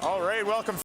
All right, welcome.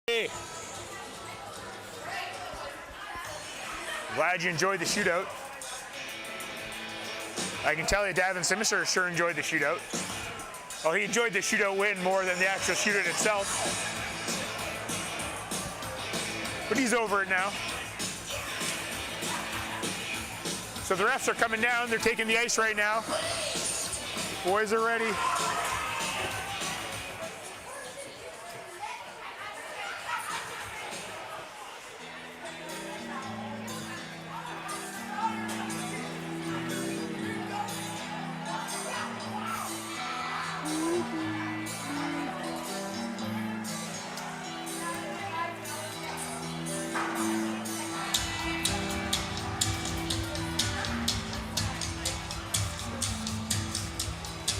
Hey. Glad you enjoyed the shootout. I can tell you Davin Sicamous sure enjoyed the shootout. Oh, he enjoyed the shootout win more than the actual shootout itself. But he's over it now. So the refs are coming down. They're taking the ice right now. Boys are ready.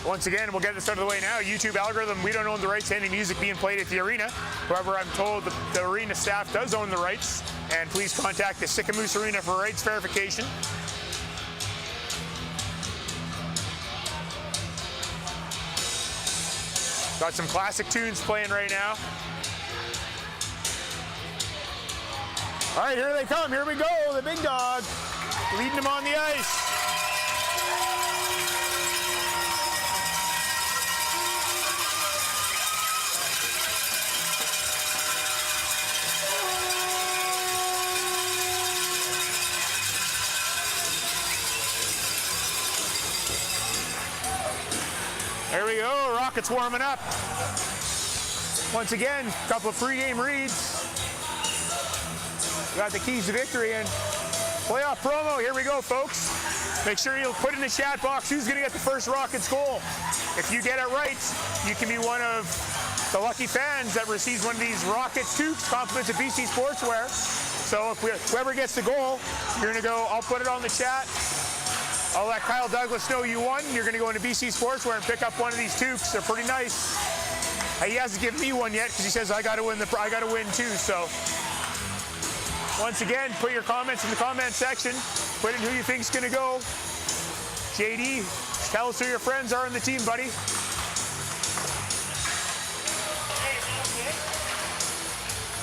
Once again, we'll get this out of the way now. YouTube algorithm, we don't own the rights to any music being played at the arena. However, I'm told the arena staff does own the rights, and please contact the Sicamous Arena for rights verification. Got some classic tunes playing right now. All right, here they come. Here we go. The big dog leading them on the ice. There we go, Rockets warming up. Once again, a couple of pregame reads. Got the keys to victory and playoff promo. Here we go, folks. Make sure you'll put in the chat box who's gonna get the first Rockets goal. If you get it right, you can be one of the lucky fans that receives one of these Rockets toques, compliments of BC Sportswear. So if whoever gets the goal, you're gonna go, I'll put it on the chat. I'll let Kyle Douglas know you won. You're going to go into BC Sportswear and pick up one of these toques. They're pretty nice. He hasn't given me one yet because he says I got to win too. So once again, put your comments in the comment section. Put in who you think's going to go. JD, tell us who your friends are on the team, buddy.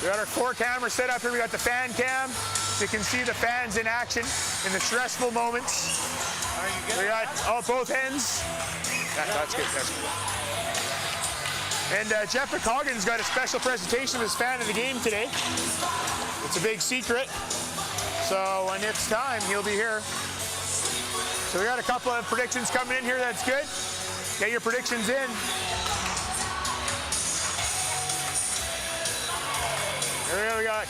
We got our 4 cameras set up here. We got the fan cam, so you can see the fans in action in the stressful moments. We got both ends. That's good. That's good. And Jeff McCoggan's got a special presentation of his fan of the game today. It's a big secret. So when it's time, he'll be here. So we got a couple of predictions coming in here. That's good. Get your predictions in. Here we got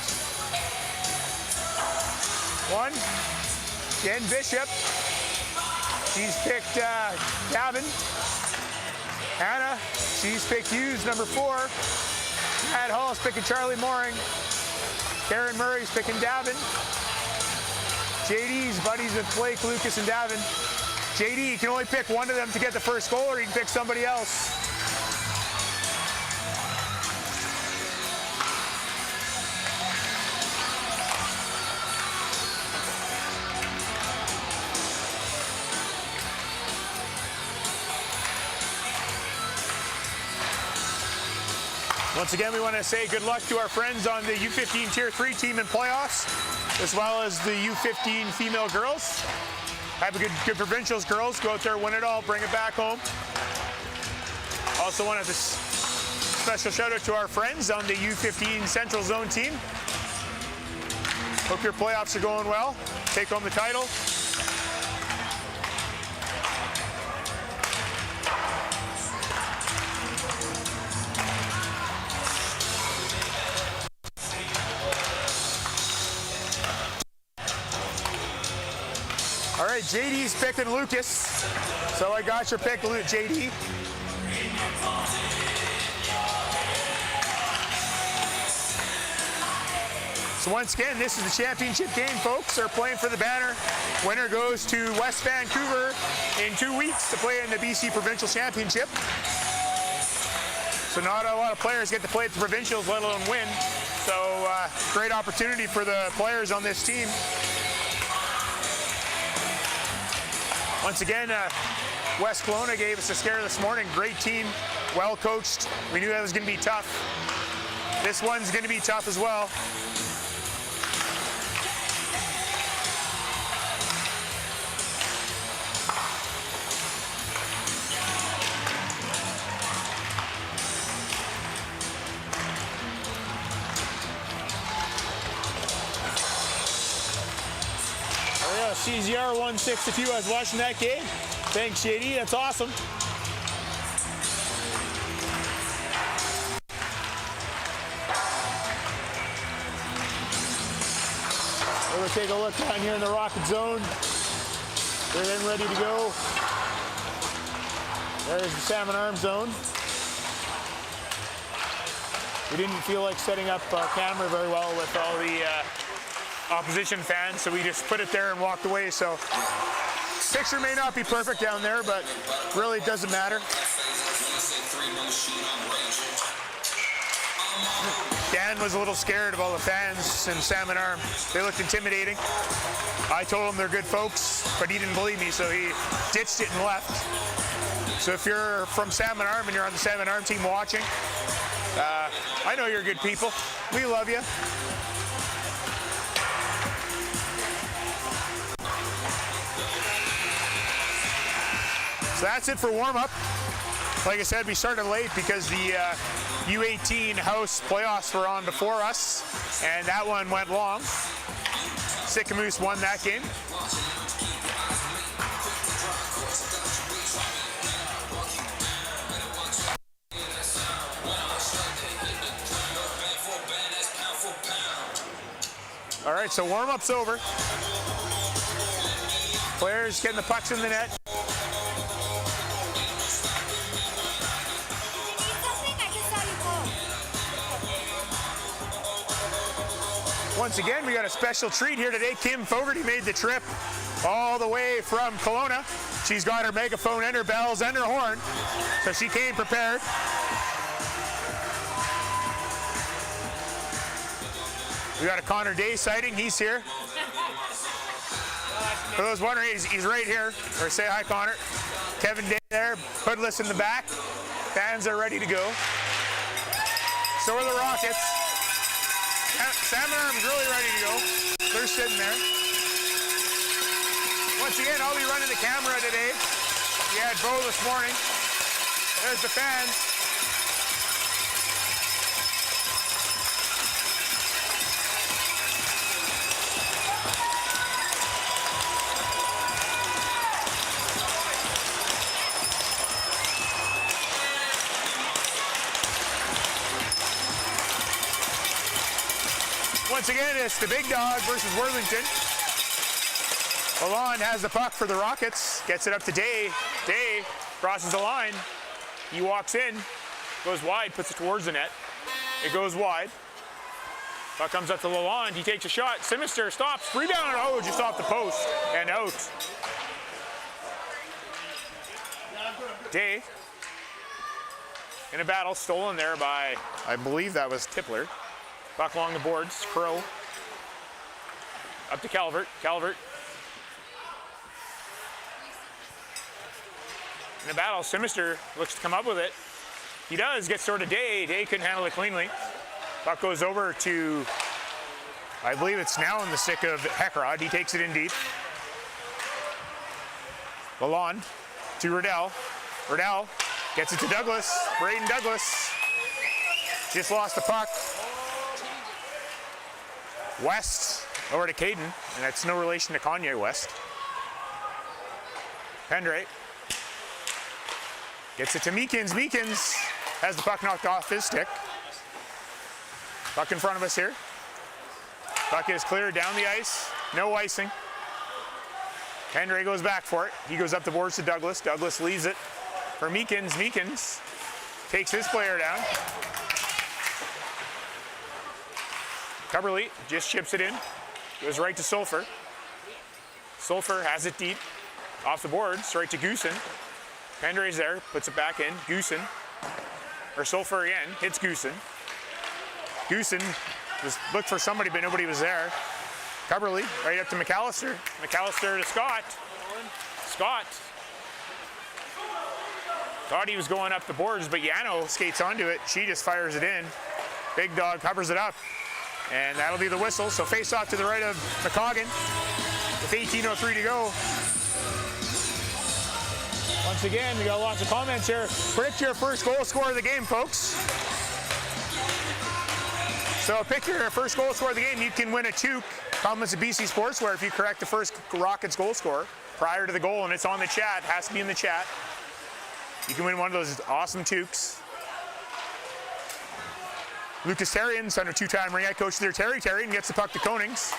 1, Jen Bishop. She's picked Gavin. Hannah, she's picked Hughes, number 4. Matt Hall's picking Charlie Mooring. Karen Murray's picking Davin. JD's buddies with Blake, Lucas, and Davin. JD, you can only pick one of them to get the first goal, or you can pick somebody else. Once again, we want to say good luck to our friends on the U15 Tier 3 team in playoffs, as well as the U15 female girls. Have a good provincials, girls. Go out there, win it all, bring it back home. Also wanted to special shout out to our friends on the U15 Central Zone team. Hope your playoffs are going well. Take home the title. All right, JD's picking Lucas. So I got your pick, JD. So once again, this is the championship game, folks. They're playing for the banner. Winner goes to West Vancouver in 2 weeks to play in the BC Provincial Championship. So not a lot of players get to play at the provincials, let alone win. So great opportunity for the players on this team. Once again, West Kelowna gave us a scare this morning. Great team, well coached. We knew that was going to be tough. This one's going to be tough as well. CZR 162. I was watching that game. Thanks, JD. That's awesome. We'll take a look down here in the Rocket Zone. They're then ready to go. There's the Salmon Arm Zone. We didn't feel like setting up our camera very well with all the opposition fans, so we just put it there and walked away. So picture may not be perfect down there, but really it doesn't matter. Dan was a little scared of all the fans in Salmon Arm. They looked intimidating. I told him they're good folks, but he didn't believe me, so he ditched it and left. So if you're from Salmon Arm and you're on the Salmon Arm team watching, I know you're good people. We love you. So that's it for warm-up. Like I said, we started late because the U15 house playoffs were on before us, and that one went long. Sicamous won that game. All right, so warm-up's over. Players getting the pucks in the net. Once again, we got a special treat here today. Kim Fogarty made the trip all the way from Kelowna. She's got her megaphone and her bells and her horn, so she came prepared. We got a Connor Day sighting. He's here. For those wondering, he's right here. Or say hi, Connor. Kevin Day there, hoodless in the back. Fans are ready to go. So are the Rockets. Salmon Arm's really ready to go. They're sitting there. Once again, I'll be running the camera today. We had Bo this morning. There's the fans. Once again, it's the big dog versus Worthington. Lalonde has the puck for the Rockets, gets it up to Day. Day crosses the line. He walks in, goes wide, puts it towards the net. It goes wide. Puck comes up to Lalonde. He takes a shot. Sinister stops. Rebound. Oh, just off the post and out. Day in a battle, stolen there by, I believe that was Tippler. Puck along the boards, Crow. Up to Calvert. Calvert. In a battle, Sinister looks to come up with it. He does, gets sort of Day. Day couldn't handle it cleanly. Puck goes over to, I believe it's now in the stick of Heckrod. He takes it in deep. Lalonde to Riddell. Riddell gets it to Douglas. Braden Douglas just lost the puck. West over to Caden, and that's no relation to Kanye West. Pendre gets it to Meekins. Meekins has the puck knocked off his stick. Puck in front of us here. Puck is cleared down the ice. No icing. Pendre goes back for it. He goes up the boards to Douglas. Douglas leaves it for Meekins. Meekins takes his player down. Cubberly just chips it in. Goes right to Sulphur. Sulphur has it deep. Off the boards, right to Goosen. Pendrey's there, puts it back in. Goosen, or Sulphur again, hits Goosen. Goosen just looked for somebody, but nobody was there. Cubberly, right up to McAllister. McAllister to Scott. Scott thought he was going up the boards, but Yano skates onto it. She just fires it in. Big Dog covers it up. And that'll be the whistle. So face off to the right of McCoggan with 18:03 to go. Once again, we got lots of comments here. Predict your first goal scorer of the game, folks. So pick your first goal scorer of the game. You can win a toque. Compliments of BC Sportswear if you correct the first Rockets goal scorer prior to the goal, and it's on the chat. Has to be in the chat. You can win one of those awesome toques. Lucas Terrian, son of two-time ring head coach there. Terrian gets the puck to Konings.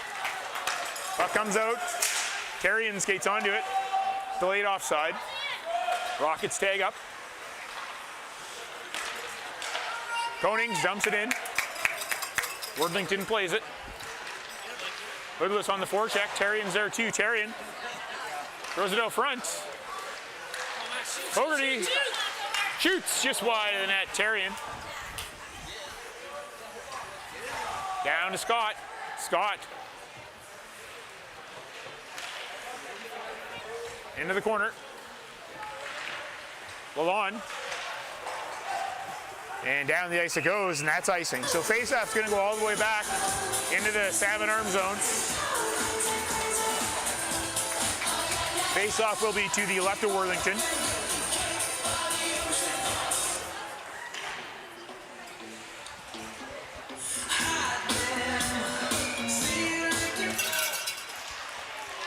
Puck comes out. Terrian skates onto it. Delayed offside. Rockets tag up. Konings dumps it in. Worthington plays it. Hoodless on the forecheck. Terrian's there too. Terrian throws it out front. Fogarty shoots just wide of the net. Terrian. Down to Scott. Scott. Into the corner. Lalonde. And down the ice it goes, and that's icing. So face-off's gonna go all the way back into the salmon arm zone. Face-off will be to the left of Worthington.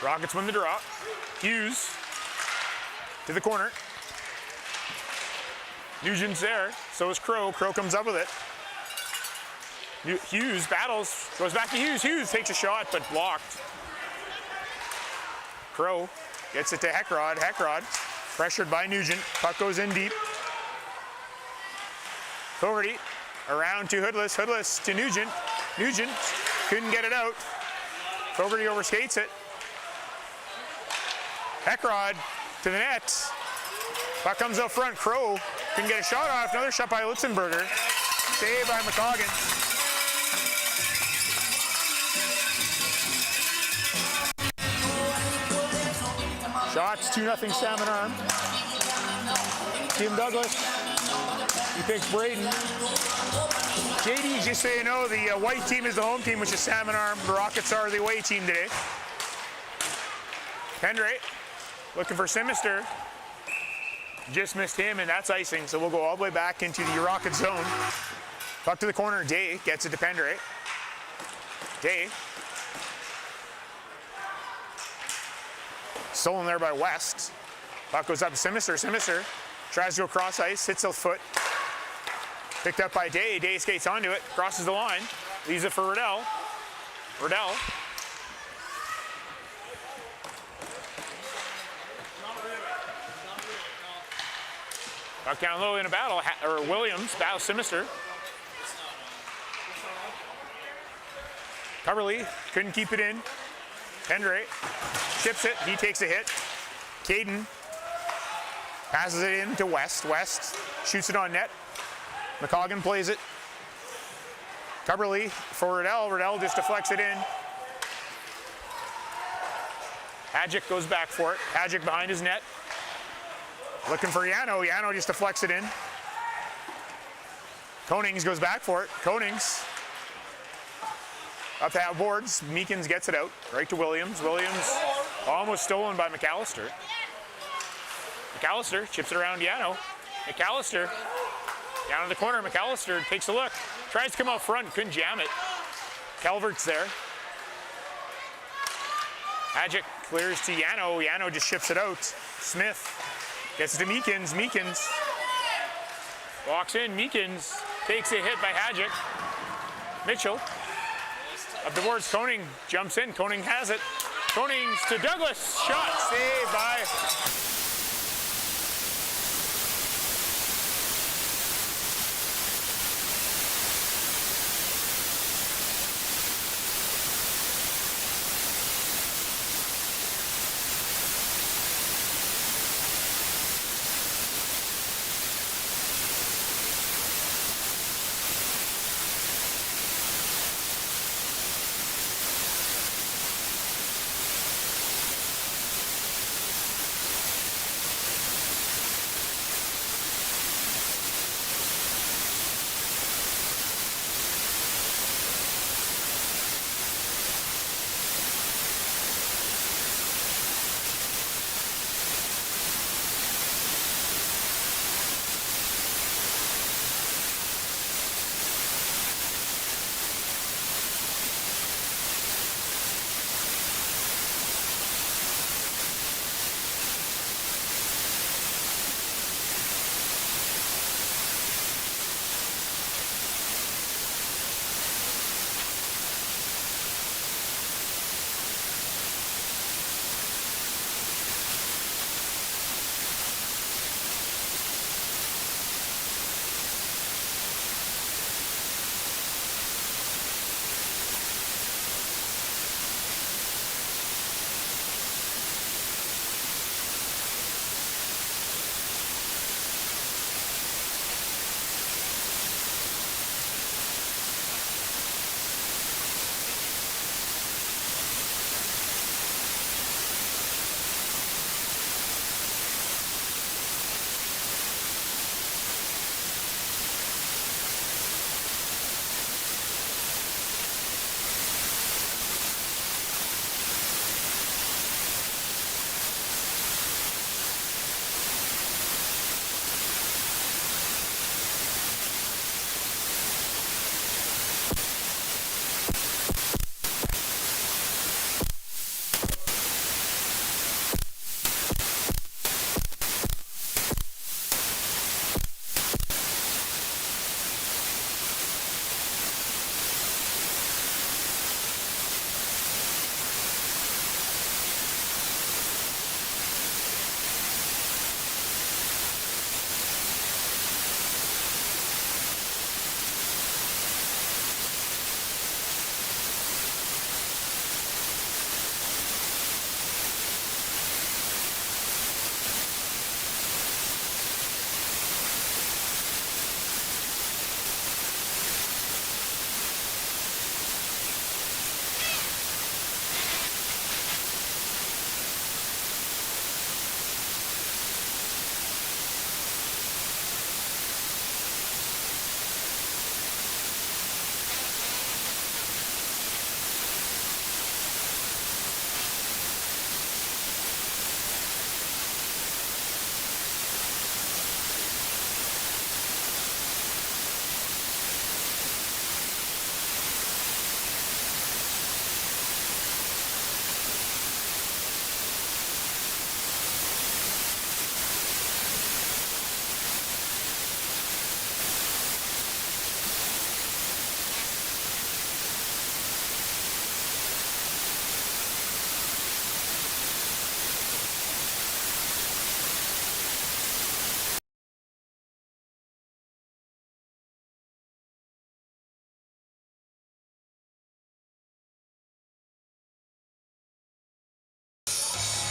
Rockets win the draw. Hughes to the corner. Nugent's there, so is Crow. Crow comes up with it. Hughes battles, goes back to Hughes. Hughes takes a shot, but blocked. Crow gets it to Heckrod. Heckrod pressured by Nugent. Puck goes in deep. Fogarty around to Hoodless. Hoodless to Nugent. Nugent couldn't get it out. Fogarty overskates it. Heckrod to the net. Puck comes out front. Crow couldn't get a shot off. Another shot by Lutzenberger. Saved by McCoggan. Shots 2-0 Salmon Arm. Tim Douglas. He picks Braden. JD, just so you know, the white team is the home team, which is Salmon Arm. The Rockets are the away team today. Pendray looking for Simister. Just missed him, and that's icing, so we'll go all the way back into the Rocket zone. Puck to the corner. Day gets it to Pendray. Day. Stolen there by West. Puck goes up to Simister. Simister tries to go cross ice, hits a foot. Picked up by Day. Day skates onto it, crosses the line, leaves it for Riddell. Riddell. Puck down low in a battle, or Williams battles Simister. Coverly couldn't keep it in. Pendray chips it, he takes a hit. Caden passes it in to West. West shoots it on net. McCoggan plays it. Coverly for Riddell. Riddell just deflects it in. Hadjic goes back for it. Hadjic behind his net. Looking for Yano. Yano just deflects it in. Konings goes back for it. Konings up to half boards. Meekins gets it out right to Williams. Williams almost stolen by McAllister. McAllister chips it around Yano. McAllister down in the corner. McAllister takes a look. Tries to come out front. Couldn't jam it. Calvert's there. Hadjic clears to Yano. Yano just ships it out. Smith gets it to Meekins. Meekins walks in. Meekins takes a hit by Hadjic. Mitchell up the boards. Koning jumps in. Koning has it. Konings to Douglas. Shot saved by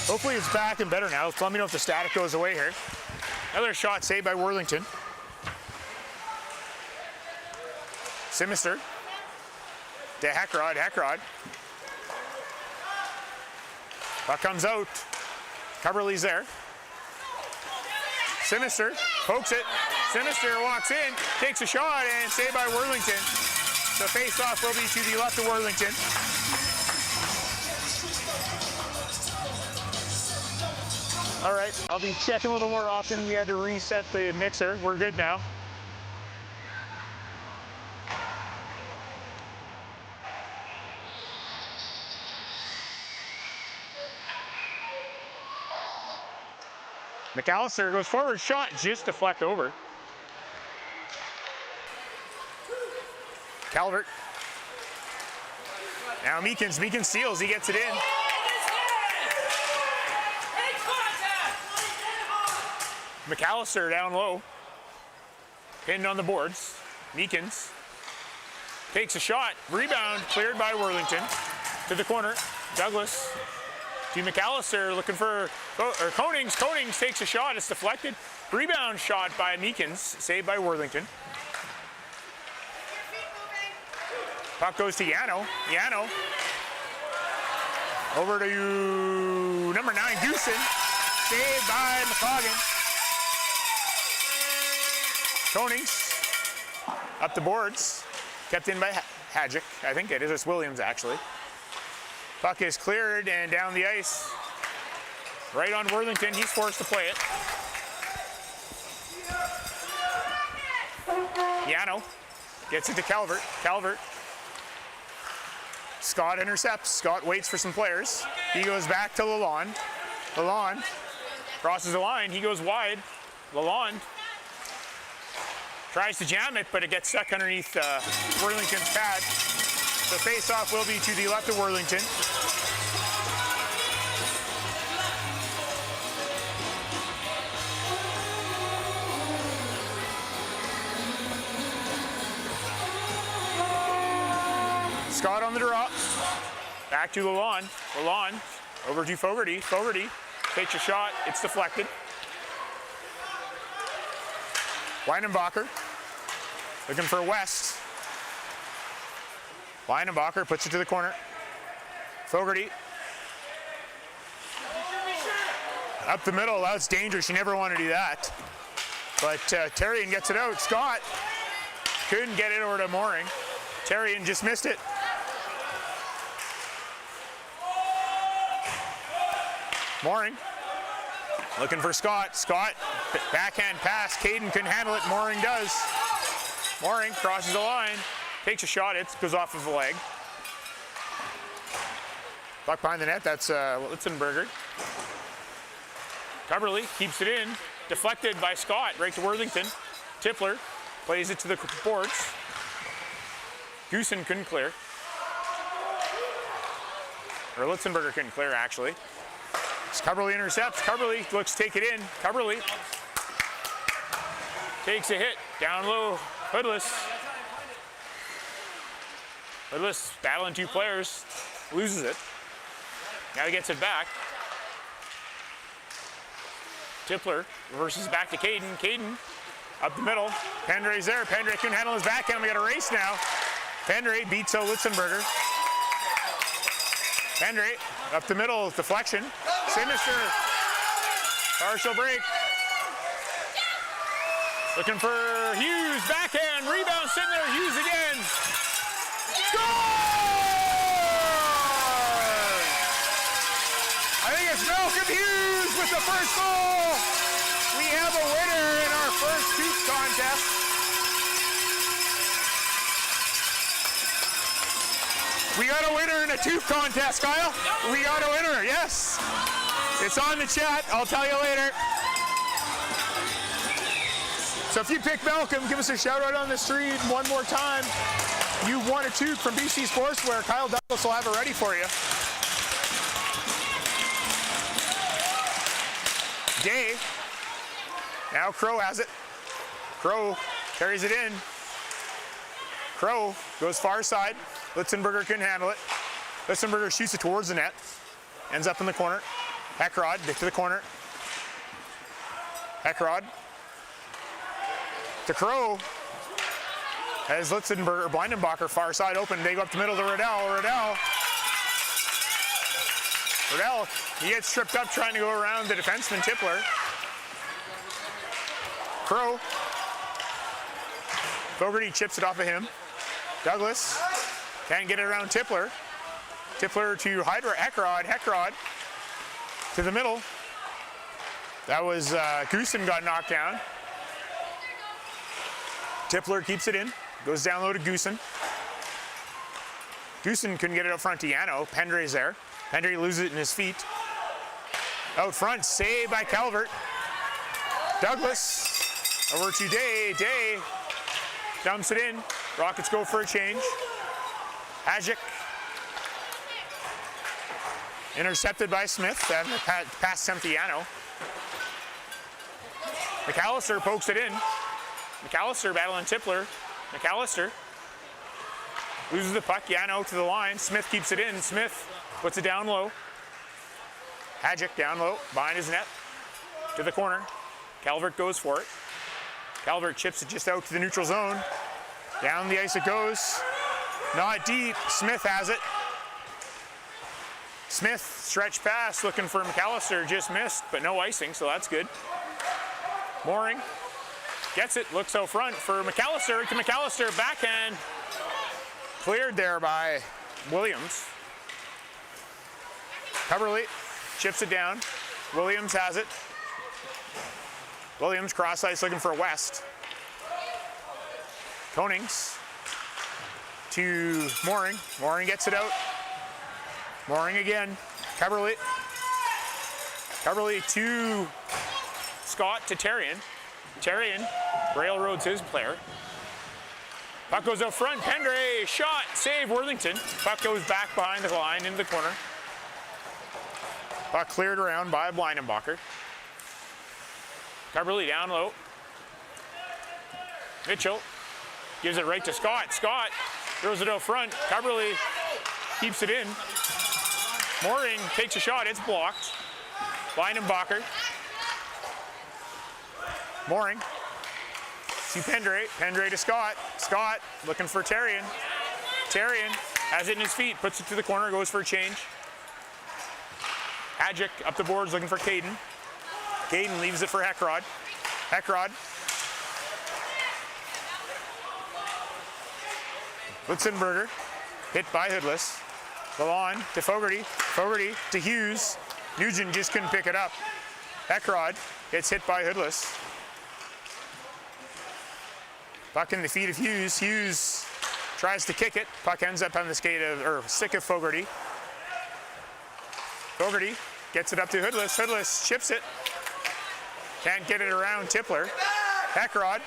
Hopefully it's back and better now. Let me know if the static goes away here. Another shot saved by Worthington. Simister. To Heckrod. Puck comes out. Coverley's there. Simister pokes it. Simister walks in, takes a shot, and saved by Worthington. The face-off will be to the left of Worthington. All right, I'll be checking a little more often. We had to reset the mixer. We're good now. McAllister goes forward, shot, just deflect over. Calvert. Now Meekins steals, he gets it in. McAllister down low. Pinned on the boards. Meekins takes a shot. Rebound cleared by Worthington. To the corner. Douglas to McAllister looking for Konings. Konings takes a shot. It's deflected. Rebound shot by Meekins. Saved by Worthington. Puck goes to Yano. Yano. Over to number 9, Goosen. Saved by McCoggan. Konings up the boards. Kept in by Hadjic. I think it is. It's Williams, actually. Puck is cleared and down the ice. Right on Worthington. He's forced to play it. Yano gets it to Calvert. Calvert. Scott intercepts. Scott waits for some players. He goes back to Lalonde. Lalonde crosses the line. He goes wide. Lalonde tries to jam it, but it gets stuck underneath Worthington's pad. The face-off will be to the left of Worthington. Scott on the draw. Back to Lalonde. Lalonde over to Fogarty. Fogarty takes a shot. It's deflected. Weinenbacher looking for West. Weinenbacher puts it to the corner. Fogarty. Up the middle, that's dangerous. You never want to do that. But Terrian gets it out. Scott couldn't get it over to Mooring. Terrian just missed it. Mooring looking for Scott. Scott, backhand pass. Caden couldn't handle it. Mooring does. Mooring crosses the line. Takes a shot. It goes off of the leg. Puck behind the net. That's Litzenberger. Coverley keeps it in. Deflected by Scott right to Worthington. Tippler plays it to the boards. Goosen couldn't clear. Or Litzenberger couldn't clear, actually. Coverley intercepts. Coverley looks to take it in. Coverley takes a hit. Down low. Hoodless. Hoodless battling two players. Loses it. Now he gets it back. Tippler reverses back to Caden. Caden up the middle. Pendray's there. Pendray couldn't handle his backhand. We got a race now. Pendray beats Litzenberger. Pendray up the middle. Deflection. Sinister. Partial break. Looking for Hughes. Backhand. Rebound sitting there. Hughes again. Score! I think it's Malcolm Hughes with the first goal. We have a winner in our first Tooth contest. We got a winner in a Tooth contest, Kyle. We got a winner, yes. It's on the chat. I'll tell you later. So if you pick Malcolm, give us a shout out on the street one more time. You won a Tooth from BC Sportswear. Kyle Douglas will have it ready for you. Day. Now Crow has it. Crow carries it in. Crow goes far side. Litzenberger couldn't handle it. Litzenberger shoots it towards the net. Ends up in the corner. Eckrod to the corner. Eckrod to Crow. As Litzenberger, Blindenbacher, far side open. They go up the middle to Riddell. Riddell, he gets tripped up trying to go around the defenseman Tippler. Crow. Fogarty chips it off of him. Douglas can't get it around Tippler. Tippler to Hydra. Eckrod to the middle. That was Goosen got knocked down. Tippler keeps it in. Goes down low to Goosen. Goosen couldn't get it up front to Yano. Pendray's there. Pendray loses it in his feet. Out front, saved by Calvert. Douglas over to Day. Day dumps it in. Rockets go for a change. Hajic intercepted by Smith. And the pass sent to Yano. McAllister pokes it in. McAllister battling Tippler. McAllister loses the puck. Yano to the line. Smith keeps it in. Smith puts it down low. Hajic down low behind his net to the corner. Calvert goes for it. Calvert chips it just out to the neutral zone. Down the ice it goes. Not deep. Smith has it. Smith stretch pass looking for McAllister. Just missed, but no icing, so that's good. Mooring gets it. Looks out front for McAllister. To McAllister. Backhand. Cleared there by Williams. Coverly chips it down. Williams has it. Williams cross ice looking for West. Konings to Mooring. Mooring gets it out. Mooring again. Coverly. Coverly to Scott to Terrian. Terrian railroads his player. Puck goes out front. Pendray shot. Save Worthington. Puck goes back behind the line into the corner. Puck cleared around by Blindenbacher. Coverly down low. Mitchell gives it right to Scott. Scott throws it out front. Coverly keeps it in. Mooring takes a shot. It's blocked. Blindenbacher. Mooring to Pendray. Pendray to Scott. Scott looking for Terrian. Terrian has it in his feet. Puts it to the corner. Goes for a change. Hajic up the boards looking for Caden. Caden leaves it for Eckrod. Eckrod. Litzenberger hit by Hoodless. Lalonde to Fogarty. Fogarty to Hughes. Nugent just couldn't pick it up. Eckrod gets hit by Hoodless. Puck in the feet of Hughes. Hughes tries to kick it. Puck ends up on the stick of Fogarty. Fogarty gets it up to Hoodless. Hoodless chips it. Can't get it around Tippler. Eckrod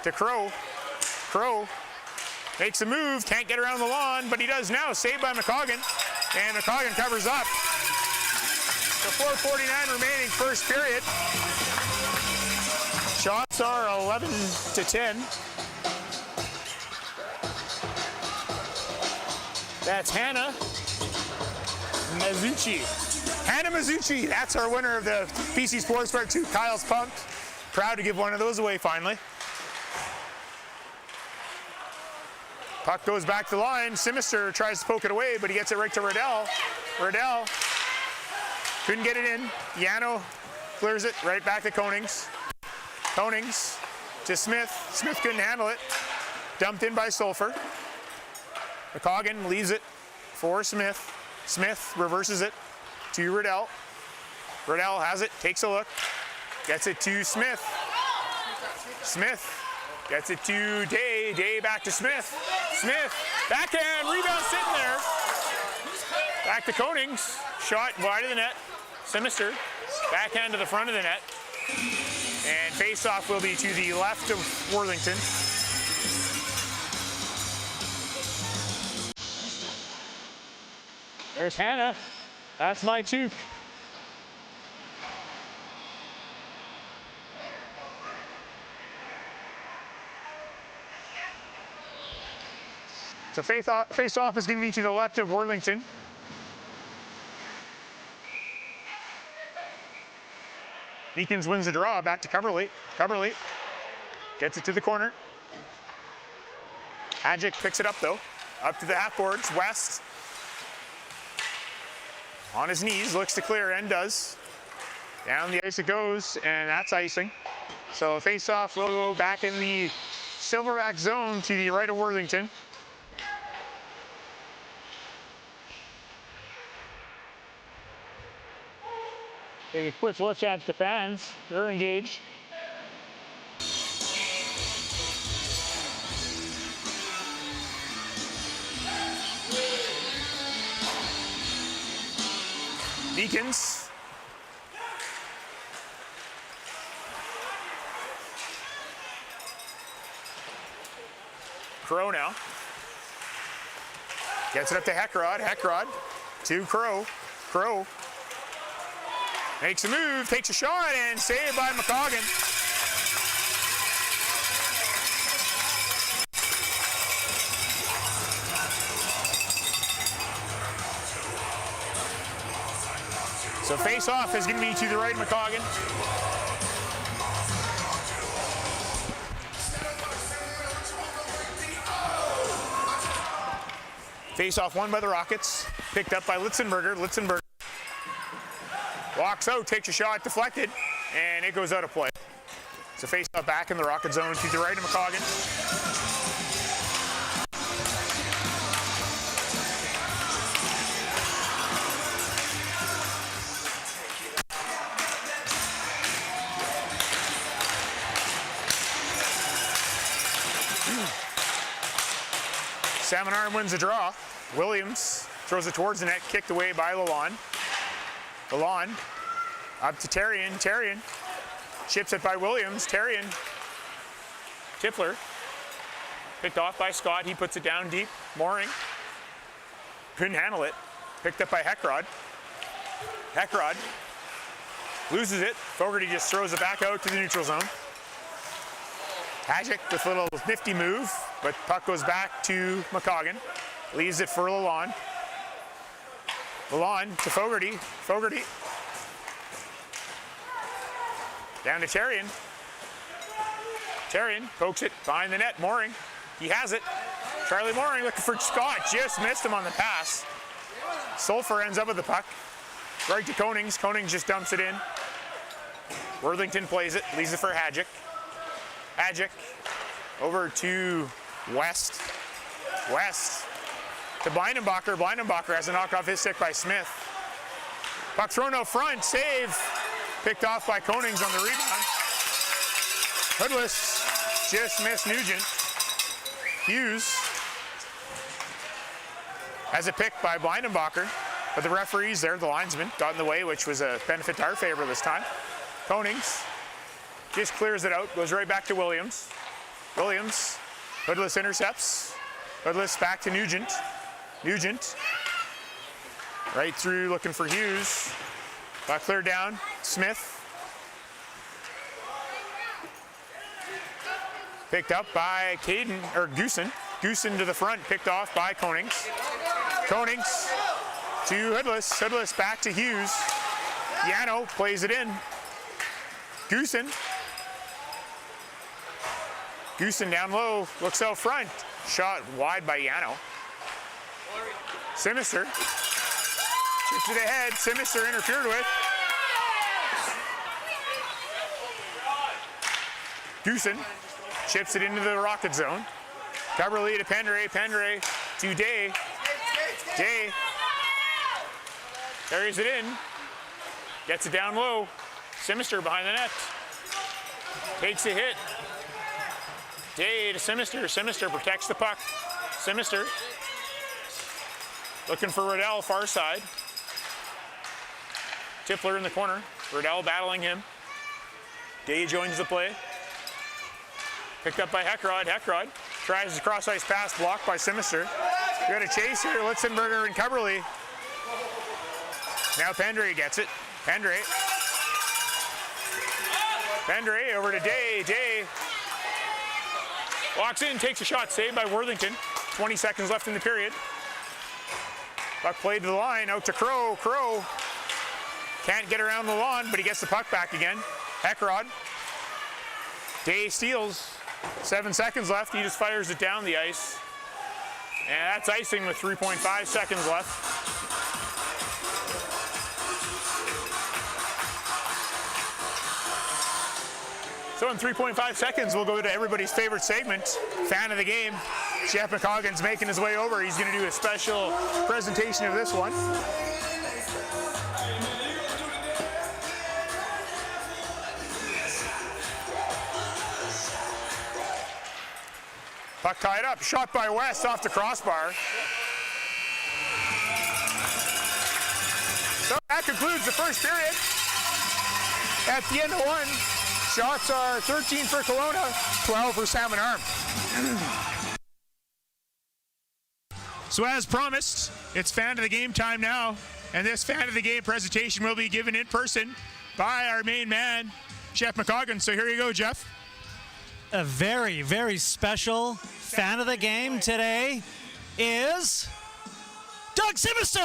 to Crow. Crow makes a move. Can't get around the lawn, but he does now. Saved by McCoggan. And McCoggan covers up. The 4:49 remaining first period. Shots are 11-10. That's Hannah Mazzucci. Hannah Mazzucci, that's our winner of the PC Sports Bar 2. Kyle's pumped. Proud to give one of those away finally. Puck goes back to the line. Simister tries to poke it away, but he gets it right to Riddell. Riddell couldn't get it in. Yano clears it right back to Konings. Konings to Smith. Smith couldn't handle it. Dumped in by Sulphur. McCoggan leaves it for Smith. Smith reverses it to Riddell. Riddell has it, takes a look, gets it to Smith. Smith gets it to Day. Day back to Smith. Smith, backhand, rebound sitting there. Back to Konings. Shot wide of the net. Simister, backhand to the front of the net. And face-off will be to the left of Worthington. There's Hannah. That's my two. So face-off is going to be to the left of Worthington. Meekins wins the draw, back to Coverley. Coverley gets it to the corner. Hadjic picks it up though. Up to the half boards, West. On his knees, looks to clear and does. Down the ice it goes, and that's icing. So face-off will go back in the Silverback zone to the right of Worthington. Take a quick look at the fans. They're engaged. Meekins. Crow now. Gets it up to Heckrod. Heckrod to Crow. Crow makes a move, takes a shot, and saved by McCoggan. So face-off is going to be to the right of McCoggan. Face-off won by the Rockets. Picked up by Litzenberger. Litzenberger walks out, takes a shot, deflected, and it goes out of play. So face-off back in the Rocket zone to the right of McCoggan. Salmon Arm wins the draw. Williams throws it towards the net, kicked away by Lalonde. Lalonde up to Terrian. Terrian chips it by Williams. Terrian. Tippler picked off by Scott. He puts it down deep. Mooring couldn't handle it. Picked up by Heckrod. Heckrod loses it. Fogarty just throws it back out to the neutral zone. Hadjic with a little nifty move, but puck goes back to McCoggan. Leaves it for Lalonde. Lalonde to Fogarty. Fogarty down to Terrian. Terrian pokes it behind the net. Mooring, he has it. Charlie Mooring looking for Scott, just missed him on the pass. Sulphur ends up with the puck. Right to Konings. Konings just dumps it in. Worthington plays it, leaves it for Hadjic. Hadjic over to West. West to Blindenbacher. Blindenbacher has a knock off his stick by Smith. Puck thrown out front, save. Picked off by Konings on the rebound. Hoodless just missed Nugent. Hughes has a pick by Blindenbacher, but the referees there, the linesman, got in the way, which was a benefit to our favor this time. Konings just clears it out, goes right back to Williams. Williams, Hoodless intercepts. Hoodless back to Nugent. Nugent, right through looking for Hughes. Got cleared down, Smith. Picked up by Caden, or Goosen. Goosen to the front, picked off by Konings. Konings to Hoodless. Hoodless back to Hughes. Yano plays it in. Goosen. Goosen down low, looks out front. Shot wide by Yano. Sinister. Chips it ahead. Sinister interfered with. Goosen chips it into the Rocket zone. Coverley to Pendray. Pendray to Day. Day carries it in. Gets it down low. Sinister behind the net. Takes a hit. Day to Sinister. Sinister protects the puck. Sinister looking for Riddell, far side. Tippler in the corner. Riddell battling him. Day joins the play. Picked up by Heckrod. Heckrod tries a cross ice pass, blocked by Sinister. We got a chase here. Litzenberger and Coverley. Now Pendray gets it. Pendray. Pendray over to Day. Day walks in, takes a shot, saved by Worthington. 20 seconds left in the period. Puck played to the line, out to Crow. Crow can't get around the lawn, but he gets the puck back again. Heckrod. Day steals. 7 seconds left. He just fires it down the ice. And that's icing with 3.5 seconds left. So in 3.5 seconds, we'll go to everybody's favorite segment, Fan of the Game. Jeff McCoggan's making his way over. He's going to do a special presentation of this one. Puck tied up, shot by West off the crossbar. So that concludes the first period. At the end of one, shots are 13 for Kelowna, 12 for Salmon Arm. So as promised, it's Fan of the Game time now, and this Fan of the Game presentation will be given in person by our main man, Jeff McCoggan. So here you go, Jeff. A very, very special Fan of the Game today is Doug Sicamous,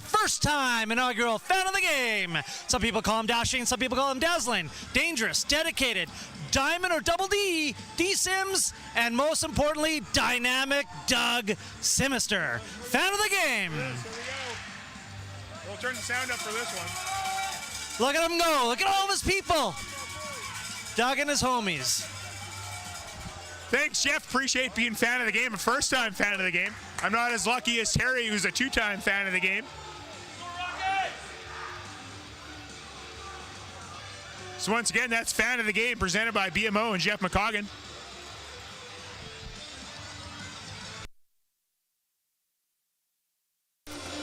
first time inaugural Fan of the Game. Some people call him dashing, some people call him dazzling, dangerous, dedicated, diamond or double D, D-Sims, and most importantly, dynamic Doug Sicamous, Fan of the Game. Here we go. We'll turn the sound up for this one. Look at him go, look at all of his people. Doug and his homies. Thanks, Jeff. Appreciate being Fan of the Game, a first-time Fan of the Game. I'm not as lucky as Terry, who's a two-time Fan of the Game. So once again, that's Fan of the Game presented by BMO and Jeff McCoggan.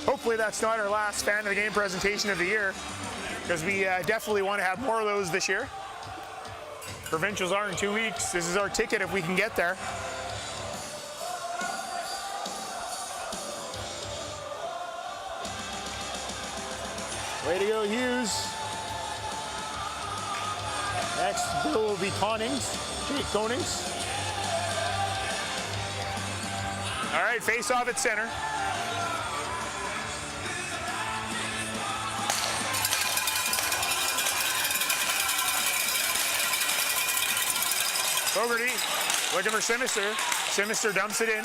Hopefully that's not our last Fan of the Game presentation of the year, because we definitely want to have more of those this year. Provincials are in 2 weeks. This is our ticket if we can get there. Way to go, Hughes. Next bill will be Jake Konings. All right, face off at center. Fogarty looking for Sicamous. Sicamous dumps it in.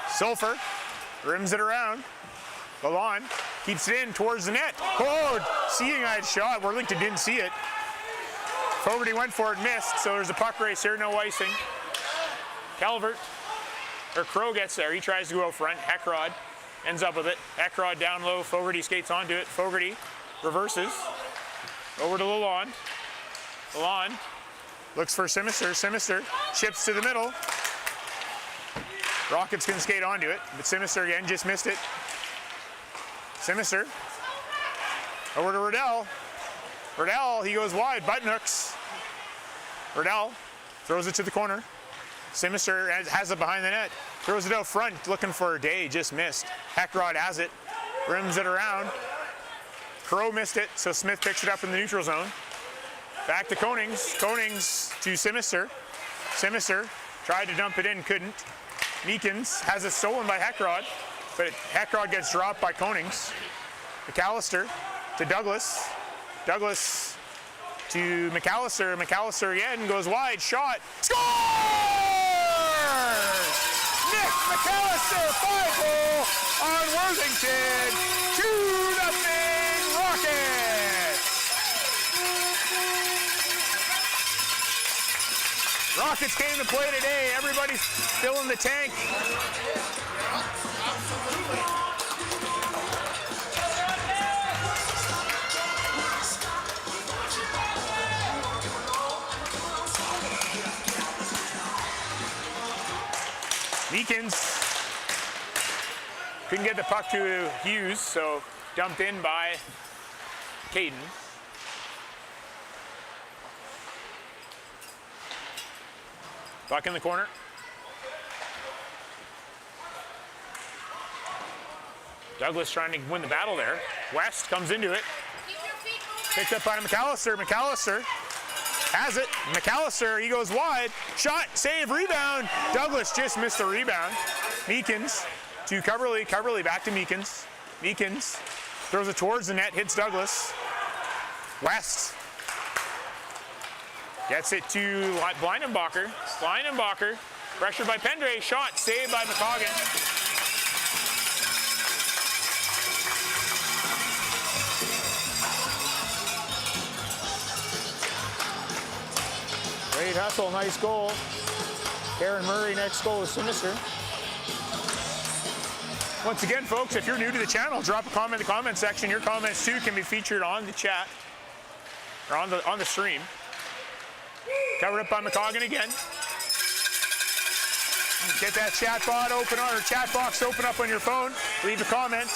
Sulphur rims it around. Lalonde keeps it in towards the net. Oh, seeing I'd shot. Worthington didn't see it. Fogarty went for it, missed. So there's a puck race here, no icing. Crow gets there. He tries to go out front. Heckrod ends up with it. Heckrod down low. Fogarty skates onto it. Fogarty reverses. Over to Lalonde. Lalonde looks for Sicamous. Sicamous chips to the middle. Rockets can skate onto it, but Sicamous again just missed it. Sicamous over to Riddell. Riddell, he goes wide, button hooks. Riddell throws it to the corner. Sicamous has it behind the net. Throws it out front, looking for a day, just missed. Heckrod has it, rims it around. Crow missed it, so Smith picks it up in the neutral zone. Back to Konings. Konings to Sicamous. Sicamous tried to dump it in, couldn't. Meekins has it stolen by Heckrod, but Heckrod gets dropped by Konings. McAllister to Douglas. Douglas to McAllister. McAllister again goes wide, shot, scores! Nick McAllister, 5-goal on Worthington, 2-0 Rockets! Rockets came to play today. Everybody's filling the tank. Meekins couldn't get the puck to Hughes, so dumped in by Caden. Puck in the corner. Douglas trying to win the battle there. West comes into it. Picked up by McAllister. McAllister has it. McAllister, he goes wide. Shot, save, rebound. Douglas just missed the rebound. Meekins to Coverly. Coverly back to Meekins. Meekins throws it towards the net, hits Douglas. West gets it to Blindenbacher. Blindenbacher, pressured by Pendre, shot saved by McCoggan. Great hustle, nice goal. Aaron Murray, next goal is Sinister. Once again, folks, if you're new to the channel, drop a comment in the comment section. Your comments too can be featured on the chat or on the stream. Covered up by McCoggan again. Get that chat bot open or chat box open up on your phone. Leave a comment.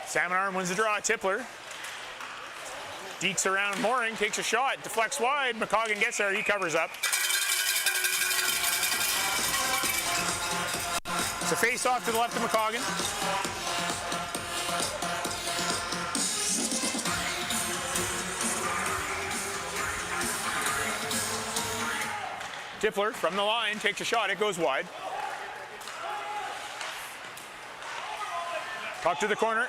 Salmon Arm wins the draw. Tippler dekes around Mooring, takes a shot, deflects wide. McCoggan gets there, he covers up. It's a face-off to the left of McCoggan. Tippler from the line takes a shot, it goes wide. Puck to the corner.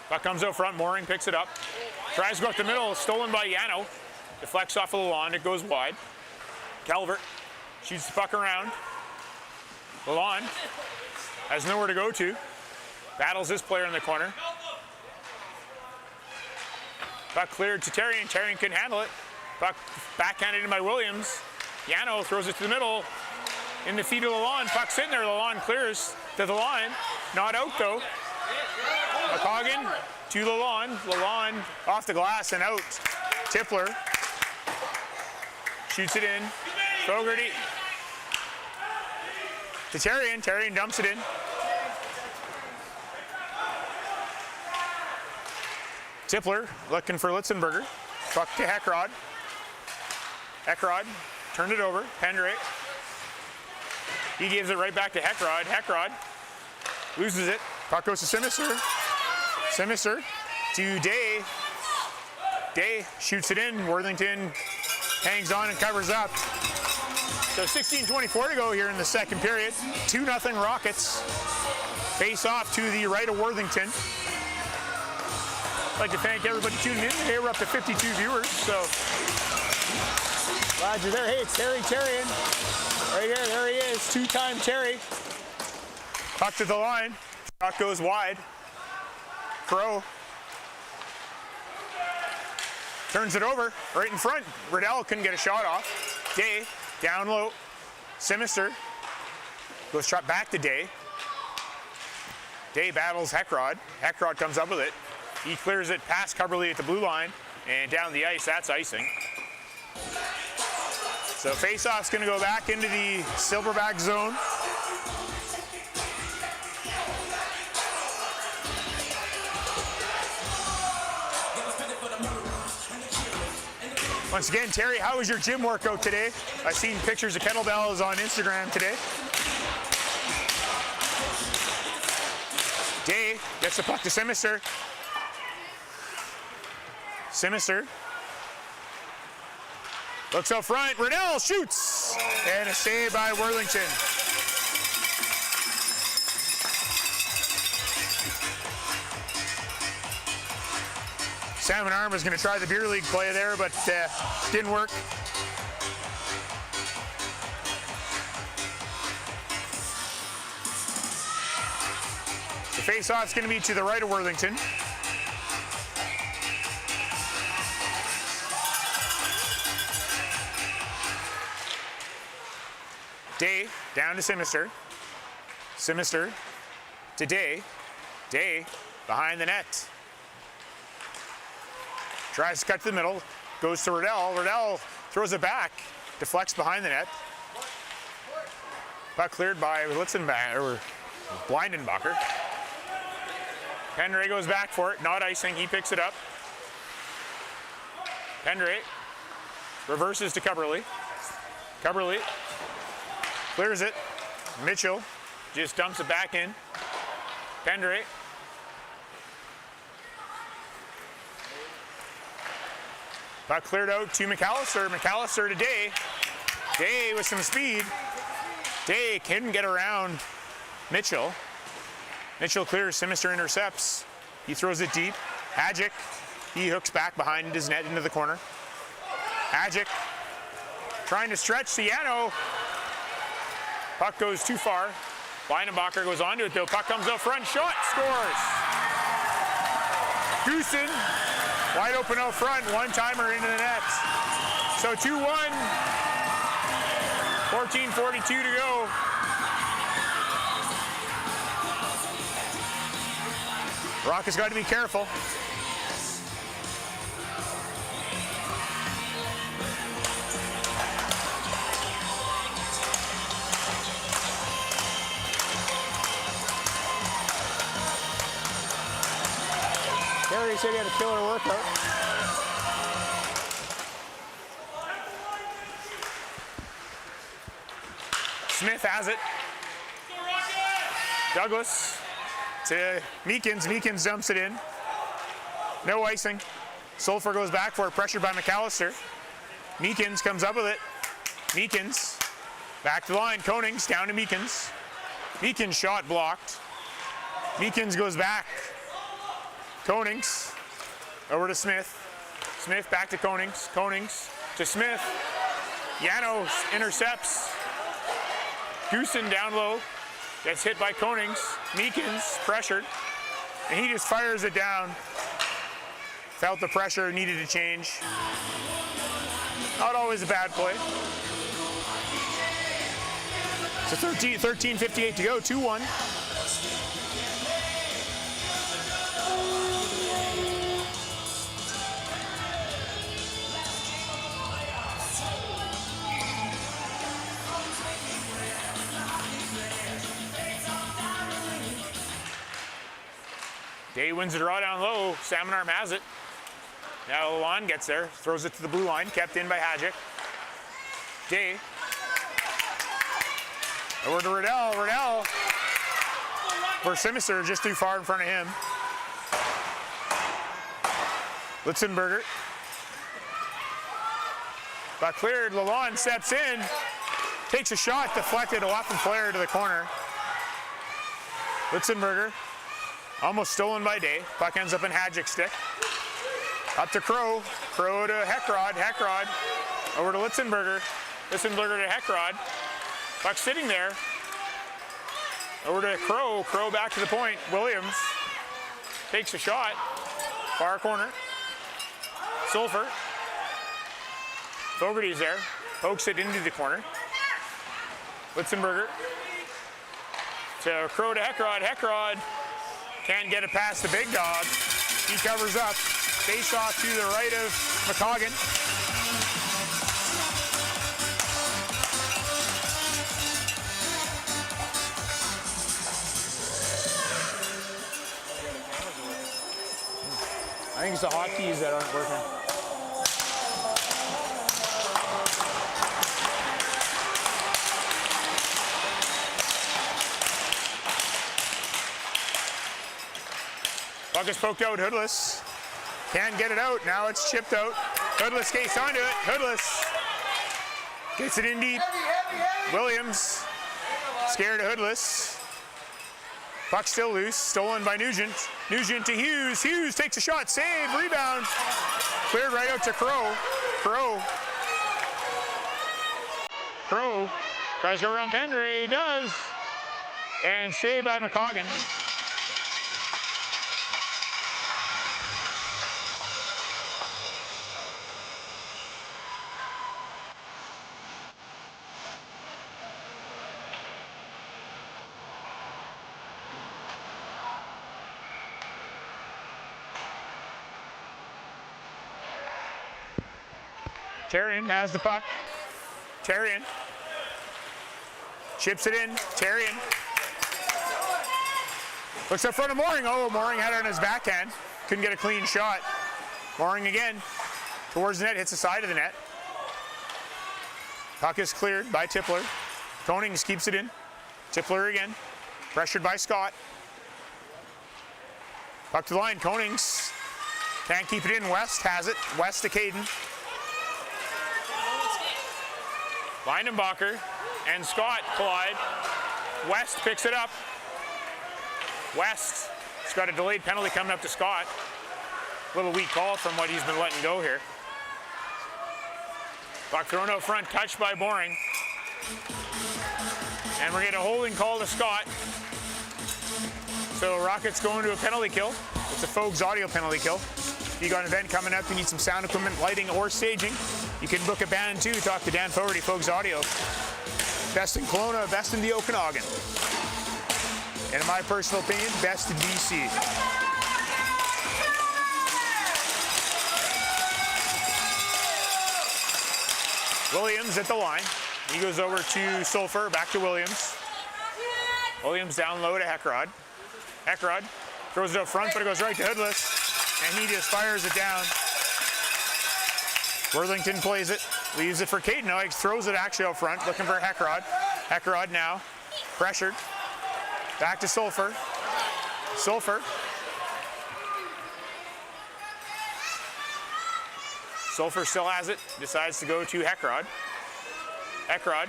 Puck comes out front, Mooring picks it up. Tries to go up the middle, stolen by Yano. Deflects off of Lalonde, it goes wide. Calvert shoots the puck around. Lalonde has nowhere to go to. Battles this player in the corner. Puck cleared to Terry, and Terry couldn't handle it. Puck backhanded in by Williams. Yano throws it to the middle. In the feet of Lalonde, puck sitting there, Lalonde clears to the line. Not out though. McCoggan to Lalonde. Lalonde off the glass and out. Tippler shoots it in. Fogarty to Terrian. Terrian dumps it in. Tippler looking for Litzenberger. Puck to Heckrod. Heckrod turned it over. Pendre. He gives it right back to Heckrod. Heckrod loses it. Puck goes to Simister. Simister to Day. Day shoots it in. Worthington hangs on and covers up. So 16:24 to go here in the second period. 2-0 Rockets. Face off to the right of Worthington. I'd like to thank everybody tuning in. Hey, we're up to 52 viewers, so glad you're there. Hey, it's Terry Terrian. Right here, there he is, two-time Terry. Puck to the line. Puck goes wide. Crow turns it over right in front. Riddell couldn't get a shot off. Day down low. Simister goes shot back to Day. Day battles Heckrod. Heckrod comes up with it. He clears it past Cubberly at the blue line and down the ice. That's icing. So face-off's going to go back into the Silverback zone. Once again, Terry, how was your gym workout today? I've seen pictures of kettlebells on Instagram today. Day gets the puck to Simister. Simister looks out front. Riddell shoots. And a save by Worthington. Salmon Arm was going to try the beer league play there, but didn't work. The face-off's going to be to the right of Worthington. Day down to Simister. Simister to Day. Day behind the net. Tries to cut to the middle. Goes to Riddell. Riddell throws it back. Deflects behind the net. Puck cleared by Litzenbacher or Blindenbacher. Pendre goes back for it. Not icing. He picks it up. Pendre reverses to Cubberly. Cubberly clears it. Mitchell just dumps it back in. Pendre Puck cleared out to McAllister. McAllister to Day. Day with some speed. Day couldn't get around Mitchell. Mitchell clears, Simister intercepts. He throws it deep. Hadjic, he hooks back behind his net into the corner. Hadjic trying to stretch Ciano. Puck goes too far. Leinenbacher goes onto it though. Puck comes out front, shot, scores. Goosen, wide open out front, one-timer into the net. So 2-1, 14:42 to go. Rock has got to be careful. Gary said he had a killer workout. Smith has it. Douglas to Meekins. Meekins dumps it in. No icing. Sulphur goes back for it, pressured by McAllister. Meekins comes up with it. Meekins back to the line. Konings down to Meekins. Meekins shot blocked. Meekins goes back. Konings over to Smith. Smith back to Konings. Konings to Smith. Yano intercepts. Goosen down low. Gets hit by Konings. Meekins pressured. And he just fires it down. Felt the pressure, needed to change. Not always a bad play. So 13:58 to go, 2-1. Day wins the draw down low. Salmon Arm has it. Now Lalonde gets there, throws it to the blue line, kept in by Hadjic. Day. Over to Riddell. Riddell. For Simister, just too far in front of him. Litzenberger. Got cleared. Lalonde steps in. Takes a shot, deflected off and flare to the corner. Litzenberger. Almost stolen by Day. Puck ends up in Hadjic's stick. Up to Crow. Crow to Heckrod. Heckrod over to Litzenberger. Litzenberger to Heckrod. Puck sitting there. Over to Crow. Crow back to the point. Williams takes a shot. Far corner. Sulphur. Fogarty's there. Pokes it into the corner. Litzenberger. To Crow to Heckrod. Heckrod can't get it past the big dog. He covers up. Face off to the right of McCoggan. I think it's the hotkeys that aren't working. Puck is poked out, Hoodless. Can't get it out, now it's chipped out. Hoodless skates onto it, Hoodless. Gets it in deep. Williams, scared of Hoodless. Puck still loose, stolen by Nugent. Nugent to Hughes, Hughes takes a shot, save, rebound. Cleared right out to Crow. Crow tries to go around Henry, he does. And saved by McCoggan. Terrian has the puck. Terrian chips it in. Terrian looks up front of Mooring. Oh, Mooring had it on his backhand. Couldn't get a clean shot. Mooring again towards the net, hits the side of the net. Puck is cleared by Tippler. Konings keeps it in. Tippler again, pressured by Scott. Puck to the line. Konings can't keep it in. West has it. West to Caden. Lindenbacher and Scott collide. West picks it up. West has got a delayed penalty coming up to Scott. A little weak call from what he's been letting go here. Puck thrown out front, touched by Boring. And we're getting a holding call to Scott. So Rockets going to a penalty kill. It's a Fogues audio penalty kill. If you got an event coming up, you need some sound equipment, lighting, or staging, you can book a band too. Talk to Dan Fogarty, Fogues Audio. Best in Kelowna, best in the Okanagan. And in my personal opinion, best in BC. Williams at the line. He goes over to Sulphur, back to Williams. Williams down low to Heckrod. Heckrod throws it up front, but it goes right to Hoodless, and he just fires it down. Worthington plays it, leaves it for Caden. Now he throws it actually out front, looking for Heckrod. Heckrod now pressured. Back to Sulphur. Sulphur. Sulphur still has it, decides to go to Heckrod. Heckrod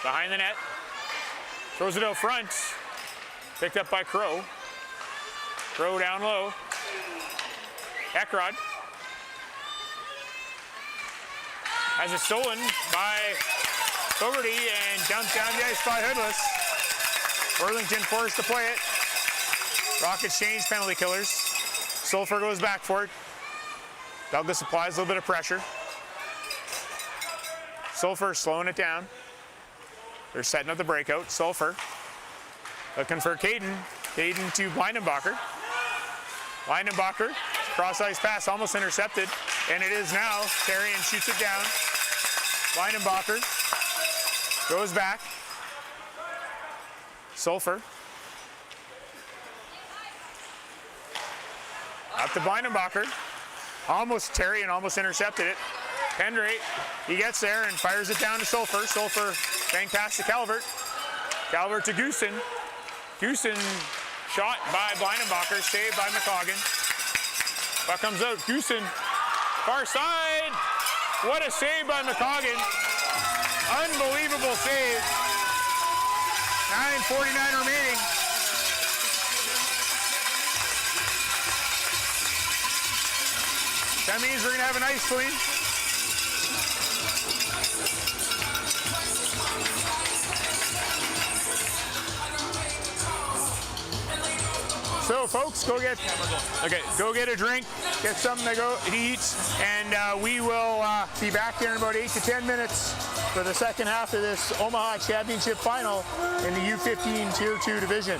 behind the net. Throws it out front. Picked up by Crow. Crow down low. Heckrod has it stolen by Fogarty and dumped down the ice by Hoodless. Worthington forced to play it. Rockets change penalty killers. Sulphur goes back for it. Douglas applies a little bit of pressure. Sulphur slowing it down. They're setting up the breakout. Sulphur looking for Caden. Caden to Lindenbacher. Lindenbacher, cross ice pass, almost intercepted. And it is now. Therrien shoots it down. Lindenbacher goes back. Sulphur. Up to Lindenbacher. Almost Therrien almost intercepted it. Pendrate, he gets there and fires it down to Sulphur. Sulphur bang pass to Calvert. Calvert to Goosen. Goosen shot by Lindenbacher, saved by McCoggan. Puck comes out. Goosen, far side. What a save by McCoggan. Unbelievable save. 9:49 remaining. That means we're going to have an ice clean. So, folks, go get a drink, get something to go eat, and we will be back here in about 8 to 10 minutes for the second half of this OMAHA Championship Final in the U15 Tier 2 division.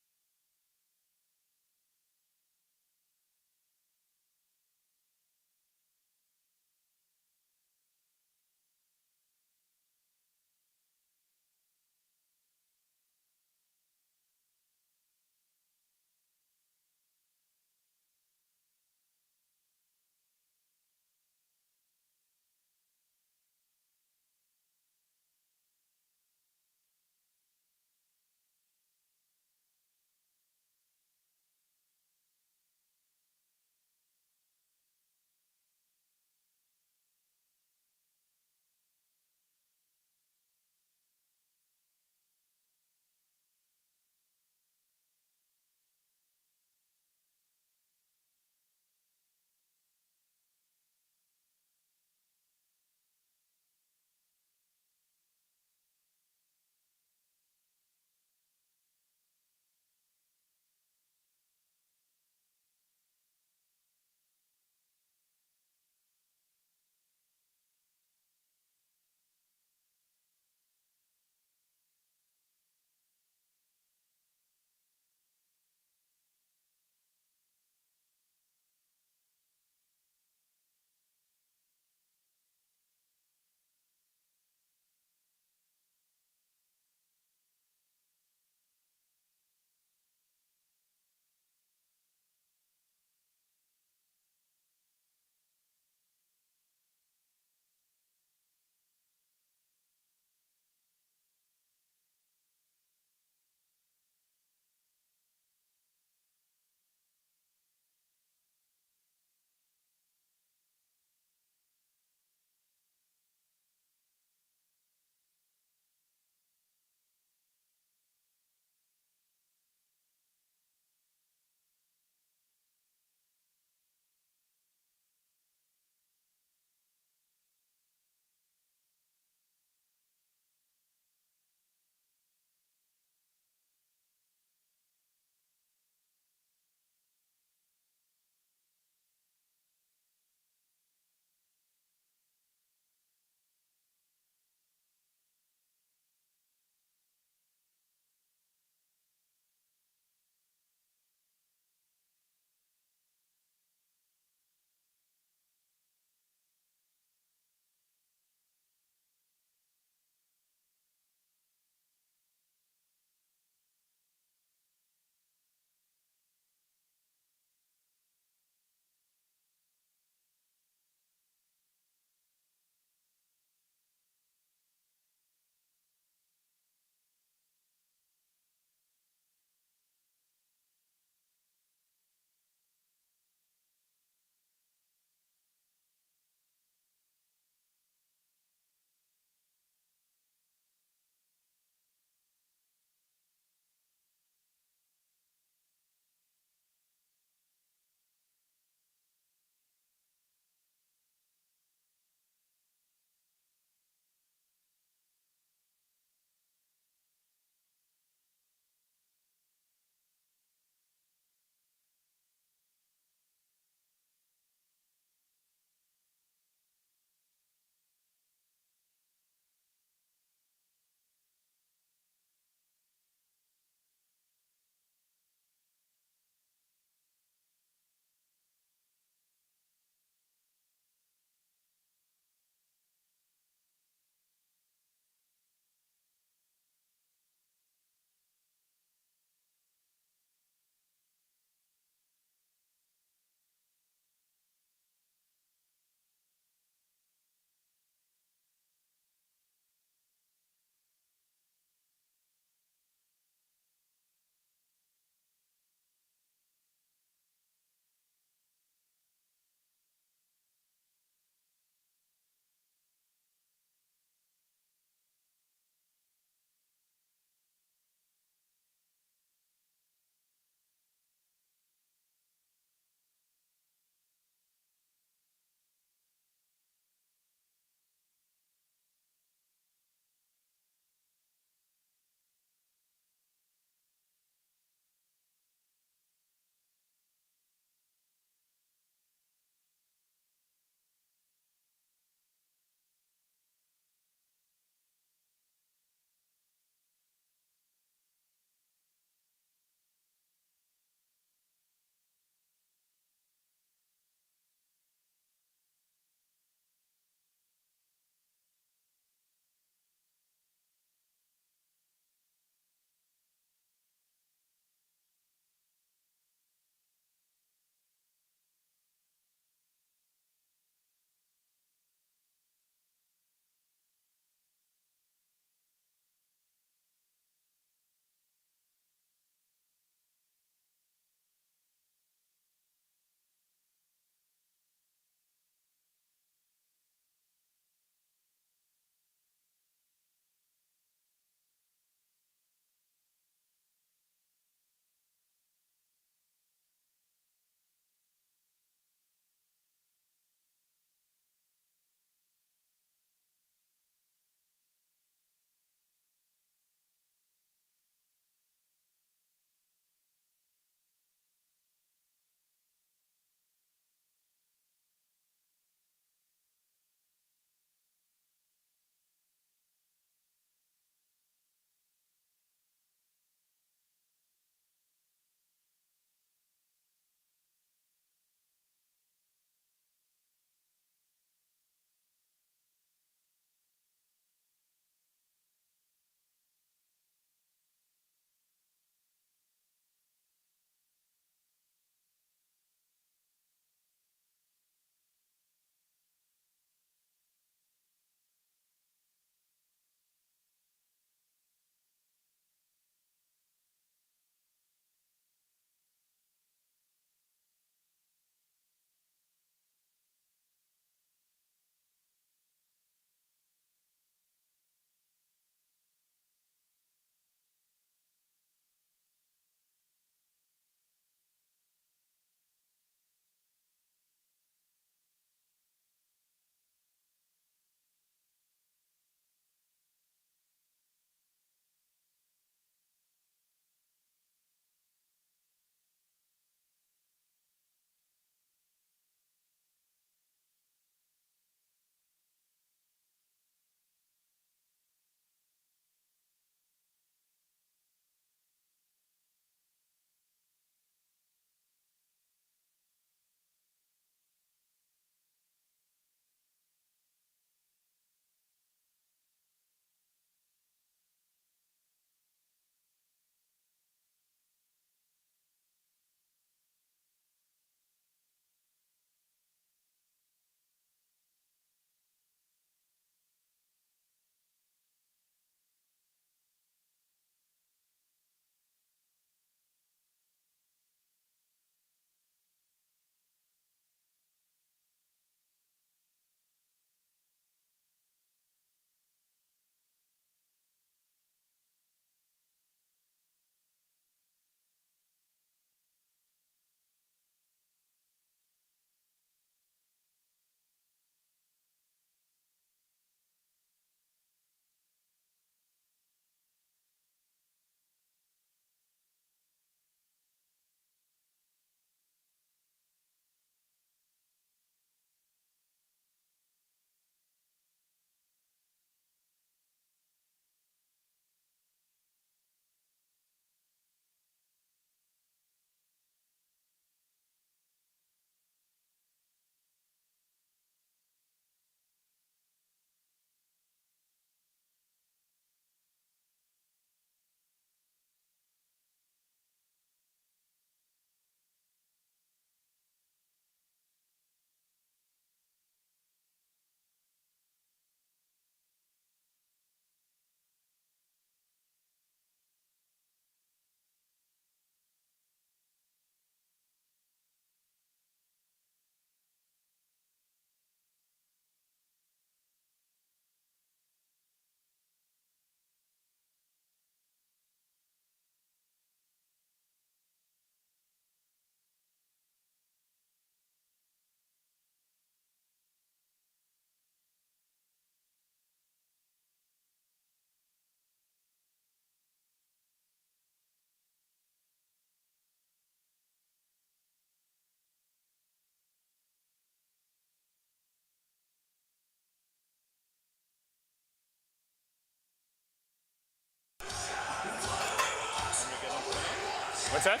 What's that?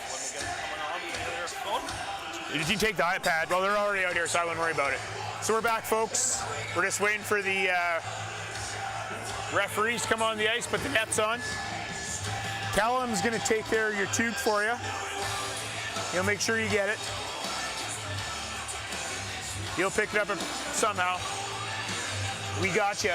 You can take the iPad. Well, they're already out here, so I wouldn't worry about it. So we're back, folks. We're just waiting for the referees to come on the ice, put the nets on. Callum's going to take care of your tube for you. He'll make sure you get it. He'll pick it up somehow. We got you.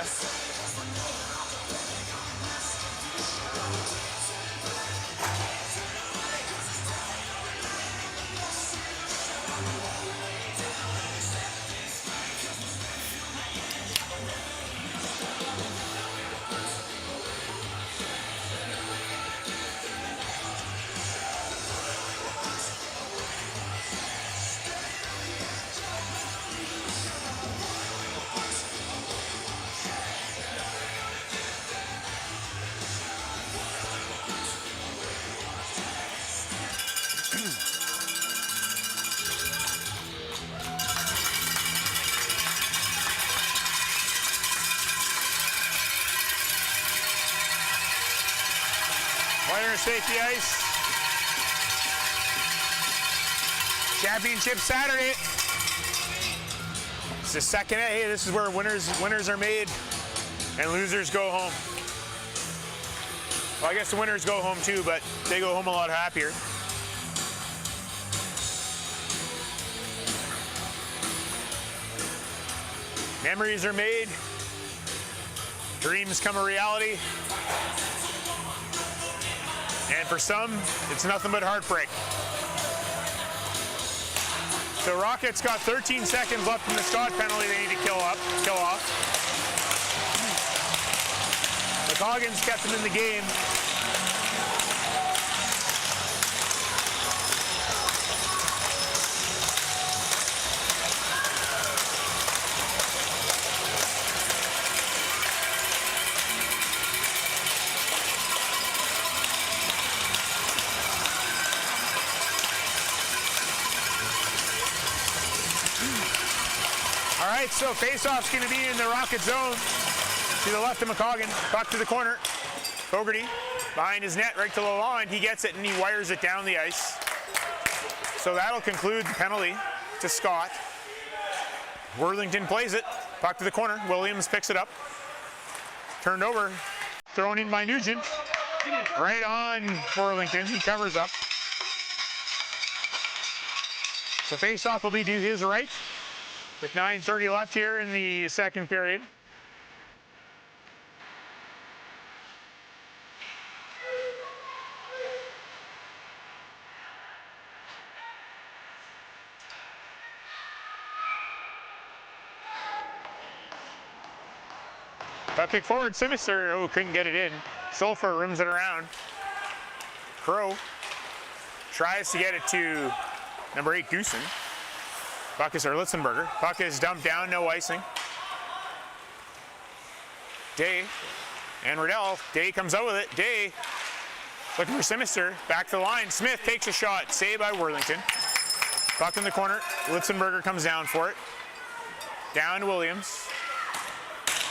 Winner safety ice. Championship Saturday. It's the second. Hey, this is where winners are made and losers go home. Well, I guess the winners go home too, but they go home a lot happier. Memories are made. Dreams come a reality. And for some, it's nothing but heartbreak. The Rockets got 13 seconds left in the Scott penalty they need to kill off. The Coggins kept them in the game. All right, so face-off's going to be in the Rocket zone. To the left of McCoggin, puck to the corner. Fogarty behind his net, right to the line. He gets it and he wires it down the ice. So that'll conclude the penalty to Scott. Worthington plays it, puck to the corner. Williams picks it up. Turned over, thrown in by Nugent. Right on Worthington, he covers up. So face-off will be to his right. With 9:30 left here in the second period. Kick forward, Sinister. Oh, couldn't get it in. Sulphur rims it around. Crow tries to get it to number 8, Goosen. Puck is Litzenberger. Puck is dumped down, no icing. Day and Riddell. Day comes out with it. Day looking for Sinister. Back to the line. Smith takes a shot. Saved by Worthington. Puck in the corner. Litzenberger comes down for it. Down to Williams.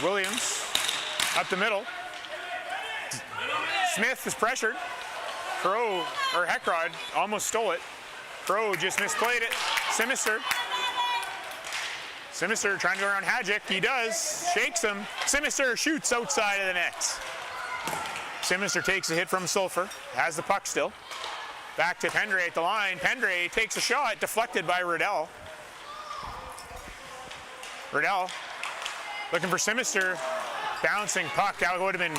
Williams up the middle. Smith is pressured. Crow, or Heckrod, almost stole it. Crow just misplayed it. Sinister trying to go around Hadjic. He does. Shakes him. Sinister shoots outside of the net. Sinister takes a hit from Sulphur. Has the puck still. Back to Pendre at the line. Pendre takes a shot. Deflected by Riddell. Riddell looking for Sinister. Bouncing puck. That would have been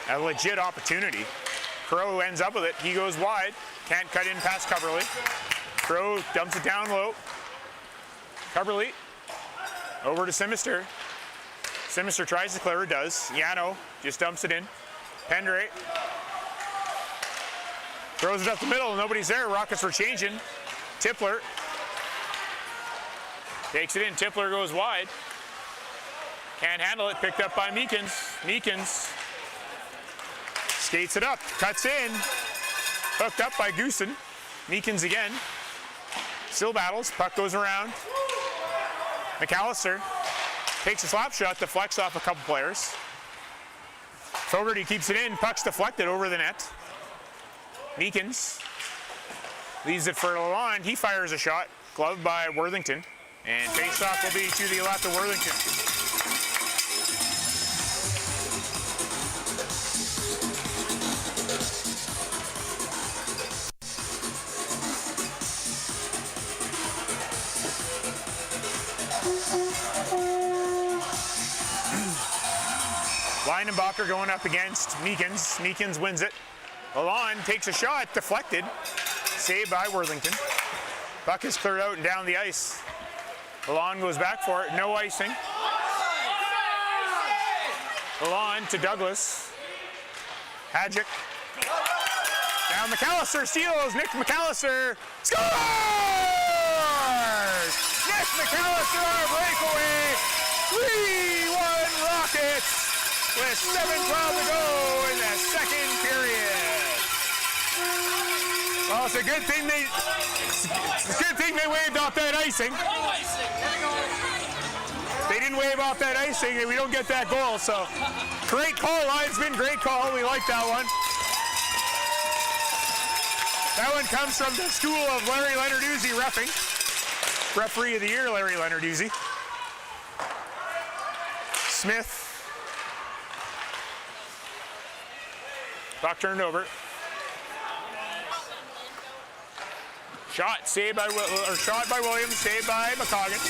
a legit opportunity. Crow ends up with it. He goes wide. Can't cut in past Coverly. Crow dumps it down low. Coverly over to Sinister. Sinister tries to clear, does. Yano just dumps it in. Pendre throws it up the middle. Nobody's there. Rockets were changing. Tipler takes it in. Tipler goes wide. Can't handle it. Picked up by Meekins. Meekins skates it up. Cuts in. Hooked up by Goosen. Meekins again. Still battles. Puck goes around. McAllister takes a slap shot, deflects off a couple players. Fogarty keeps it in. Puck's deflected over the net. Meekins Leaves it for Lalonde. He fires a shot. Gloved by Worthington. And face-off will be to the left of Worthington. Leinenbacher going up against Meekins. Meekins wins it. Lalonde takes a shot, deflected. Saved by Worthington. Puck is cleared out and down the ice. Lalonde goes back for it, no icing. Lalonde to Douglas. Hadjic. Down McAllister steals. Nick McAllister scores! Nick McAllister on a breakaway. 3-1 Rockets with 7:12 to go in the second period. Well, it's a good thing they waved off that icing. They didn't wave off that icing, and we don't get that goal. So, great call, linesman. Great call. We like that one. That one comes from the school of Larry Lenarduzzi reffing. Referee of the year, Larry Lenarduzzi. Smith. Puck turned over. Shot by Williams, saved by McCoggin.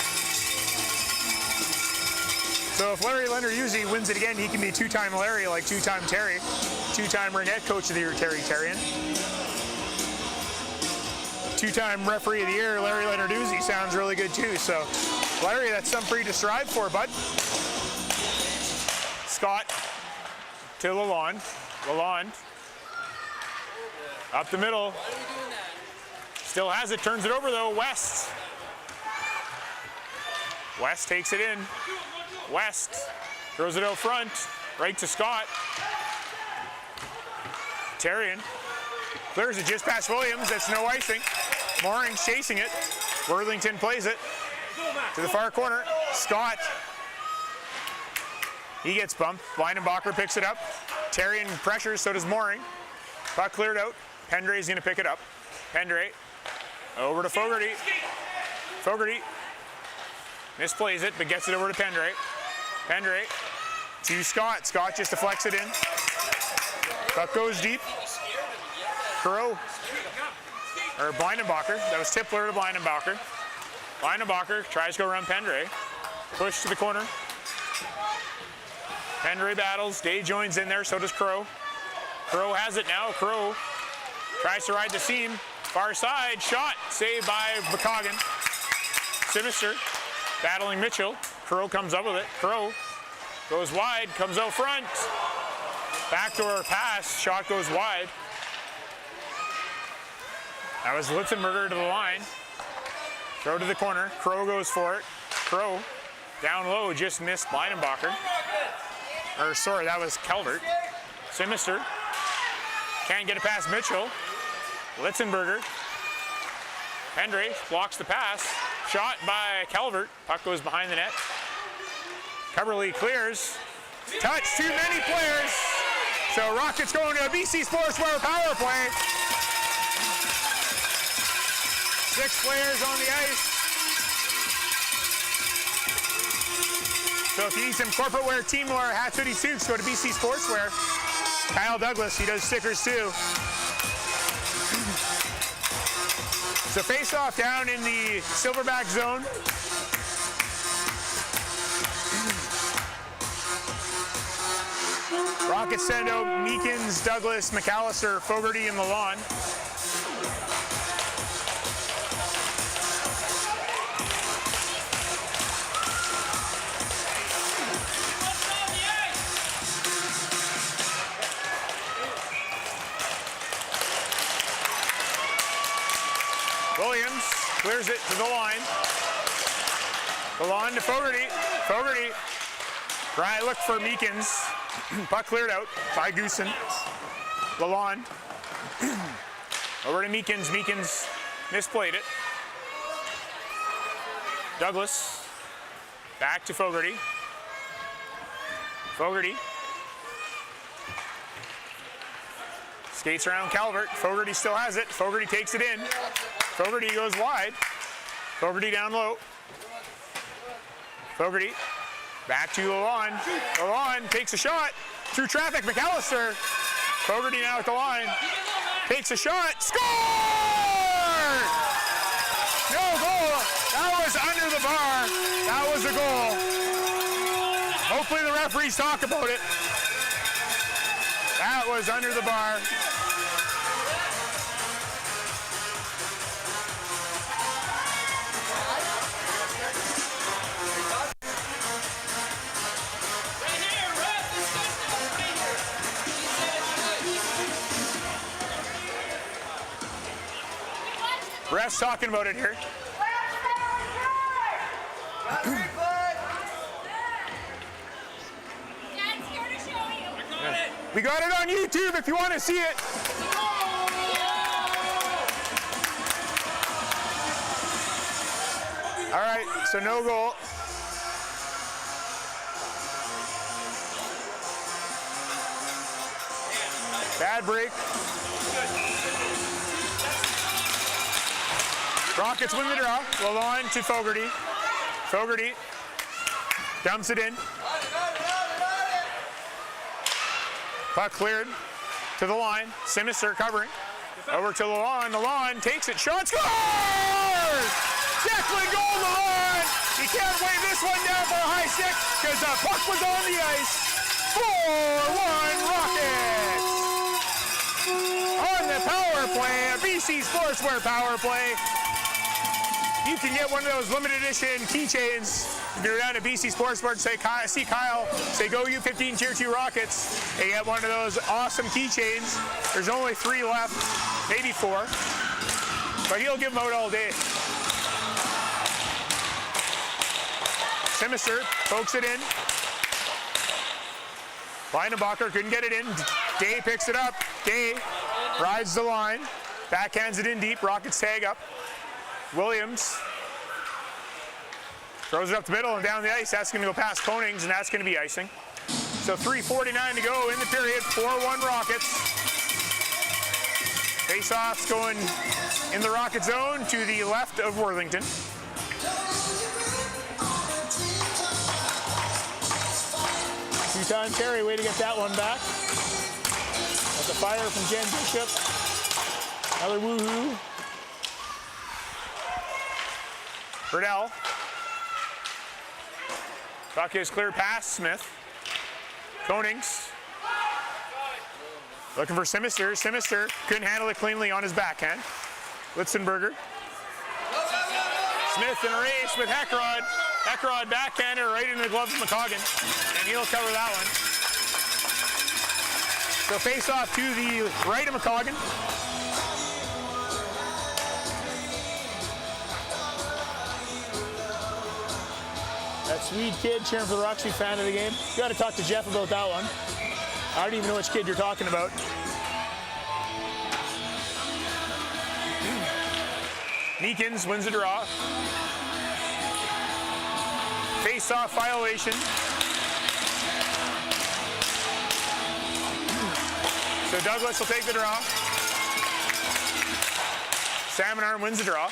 So if Larry Lenarduzzi wins it again, he can be two-time Larry, like two-time Terry. Two-time Ringette Coach of the Year, Terry Terrian. Two-time Referee of the Year, Larry Lenarduzzi sounds really good too. So Larry, that's something for you to strive for, bud. Scott to Lalonde. Lalonde up the middle. Still has it, turns it over though. West. West takes it in. West throws it out front, right to Scott. Terrian clears it just past Williams. That's no icing. Mooring's chasing it. Worthington plays it to the far corner. Scott. He gets bumped. Leinenbacher picks it up. Terrian pressures, so does Mooring. Puck cleared out. Pendray's going to pick it up. Pendray over to Fogarty. Fogarty misplays it, but gets it over to Pendray. Pendray to Scott. Scott just deflects it in. Puck goes deep. Crow. Or Blindenbacher. That was Tipler to Blindenbacher. Blindenbacher tries to go around Pendray. Push to the corner. Pendray battles. Day joins in there, so does Crow. Crow has it now. Crow tries to ride the seam. Far side, shot, saved by McCoggin. Sinister, battling Mitchell. Crow comes up with it. Crow goes wide, comes out front. Backdoor pass, shot goes wide. That was Litzenberger to the line. Throw to the corner. Crow goes for it. Crow down low, just missed Blindenbacher. Or sorry, that was Calvert. Sinister can't get it past Mitchell. Litzenberger. Pendray blocks the pass. Shot by Calvert. Puck goes behind the net. Coverly clears. Touch, too many players. So Rockets going to a BC Sportswear power play. 6 players on the ice. So if you need some corporate wear, team wear, hats, hoodies, suits, go to BC Sportswear. Kyle Douglas, he does stickers too. So face off down in the Silverback zone. Rockets send out Meekins, Douglas, McAllister, Fogarty, and Lalonde. Williams clears it to the line. Lalonde to Fogarty. Fogarty. Try look for Meekins. Puck cleared out by Goosen. Lalonde. Over to Meekins. Meekins misplayed it. Douglas. Back to Fogarty. Fogarty. Skates around Calvert. Fogarty still has it. Fogarty takes it in. Fogarty goes wide. Fogarty down low. Fogarty back to Lalonde. Lalonde takes a shot through traffic. McAllister. Fogarty now at the line. Takes a shot. Score! No goal. That was under the bar. That was a goal. Hopefully the referees talk about it. That was under the bar. Ref's talking about it here. We got it on YouTube if you want to see it. All right, so no goal. Bad break. Rockets win the draw. Lalonde to Fogarty. Fogarty dumps it in. Puck cleared to the line. Sinister covering. Over to Lalonde. Lalonde takes it. Shot. Scores! Declan goal, Lalonde. He can't wave this one down for a high stick because the puck was on the ice. 4-1 Rockets. On the power play, a BC Sportswear power play. You can get one of those limited edition keychains. If you're down at BC Sportswear, see Kyle, say go U15 Tier 2 Rockets. They get one of those awesome keychains. There's only 3 left, maybe 4. But he'll give them out all day. Simister pokes it in. Leinenbacher couldn't get it in. Day picks it up. Day rides the line. Backhands it in deep. Rockets tag up. Williams throws it up the middle and down the ice. That's going to go past Konings, and that's going to be icing. So 3:49 to go in the period. 4-1 Rockets. Face-offs going in the Rocket zone to the left of Worthington. Two-time carry, way to get that one back. At the fire from Jen Bishop. Another woohoo. Riddell. Puck is clear past Smith. Konings. Looking for Simister. Simister couldn't handle it cleanly on his backhand. Litzenberger. Smith in a race with Heckrod. Heckrod backhander right into the glove of McCoggan. And he'll cover that one. So face off to the right of McCoggan. That Swede kid cheering for the Roxy fan of the game. You got to talk to Jeff about that one. I don't even know which kid you're talking about. Meekins wins the draw. Face-off violation. So Douglas will take the draw. Salmon Arm wins the draw.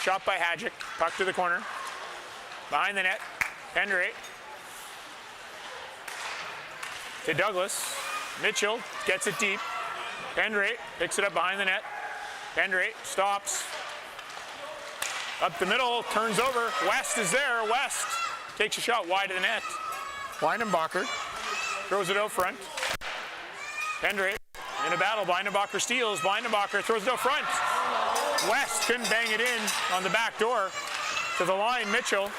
Shot by Hadjic. Puck to the corner. Behind the net. Hendry. To Douglas. Mitchell gets it deep. Hendry picks it up behind the net. Hendry stops. Up the middle, turns over. West is there. West takes a shot wide of the net. Leinenbacher throws it out front. Hendry in a battle. Leinenbacher steals. Leinenbacher throws it out front. West couldn't bang it in on the back door. To the line, Mitchell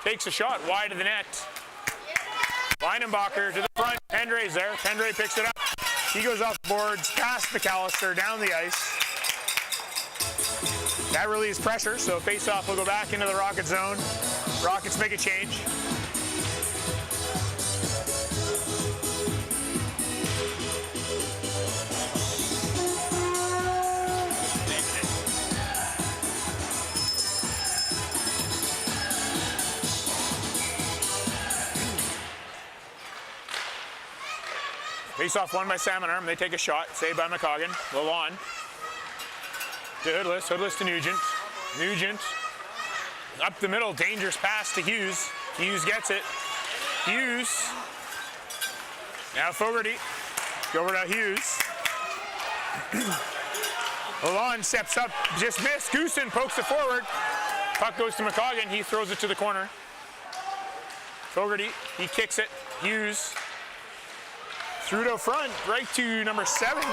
takes a shot wide of the net. Leinenbacher to the front. Hendry's there. Hendry picks it up. He goes off the boards, past McAllister, down the ice. That relieves pressure, so face-off will go back into the Rocket zone. Rockets make a change. Face off won by Salmon Arm. They take a shot. Saved by McCoggan. Lalonde to Hoodless. Hoodless to Nugent. Nugent up the middle. Dangerous pass to Hughes. Hughes gets it. Hughes. Now Fogarty. Go over to Hughes. Lalonde steps up. Just missed. Goosen pokes it forward. Puck goes to McCoggan. He throws it to the corner. Fogarty. He kicks it. Hughes. Threw to front, right to number 7,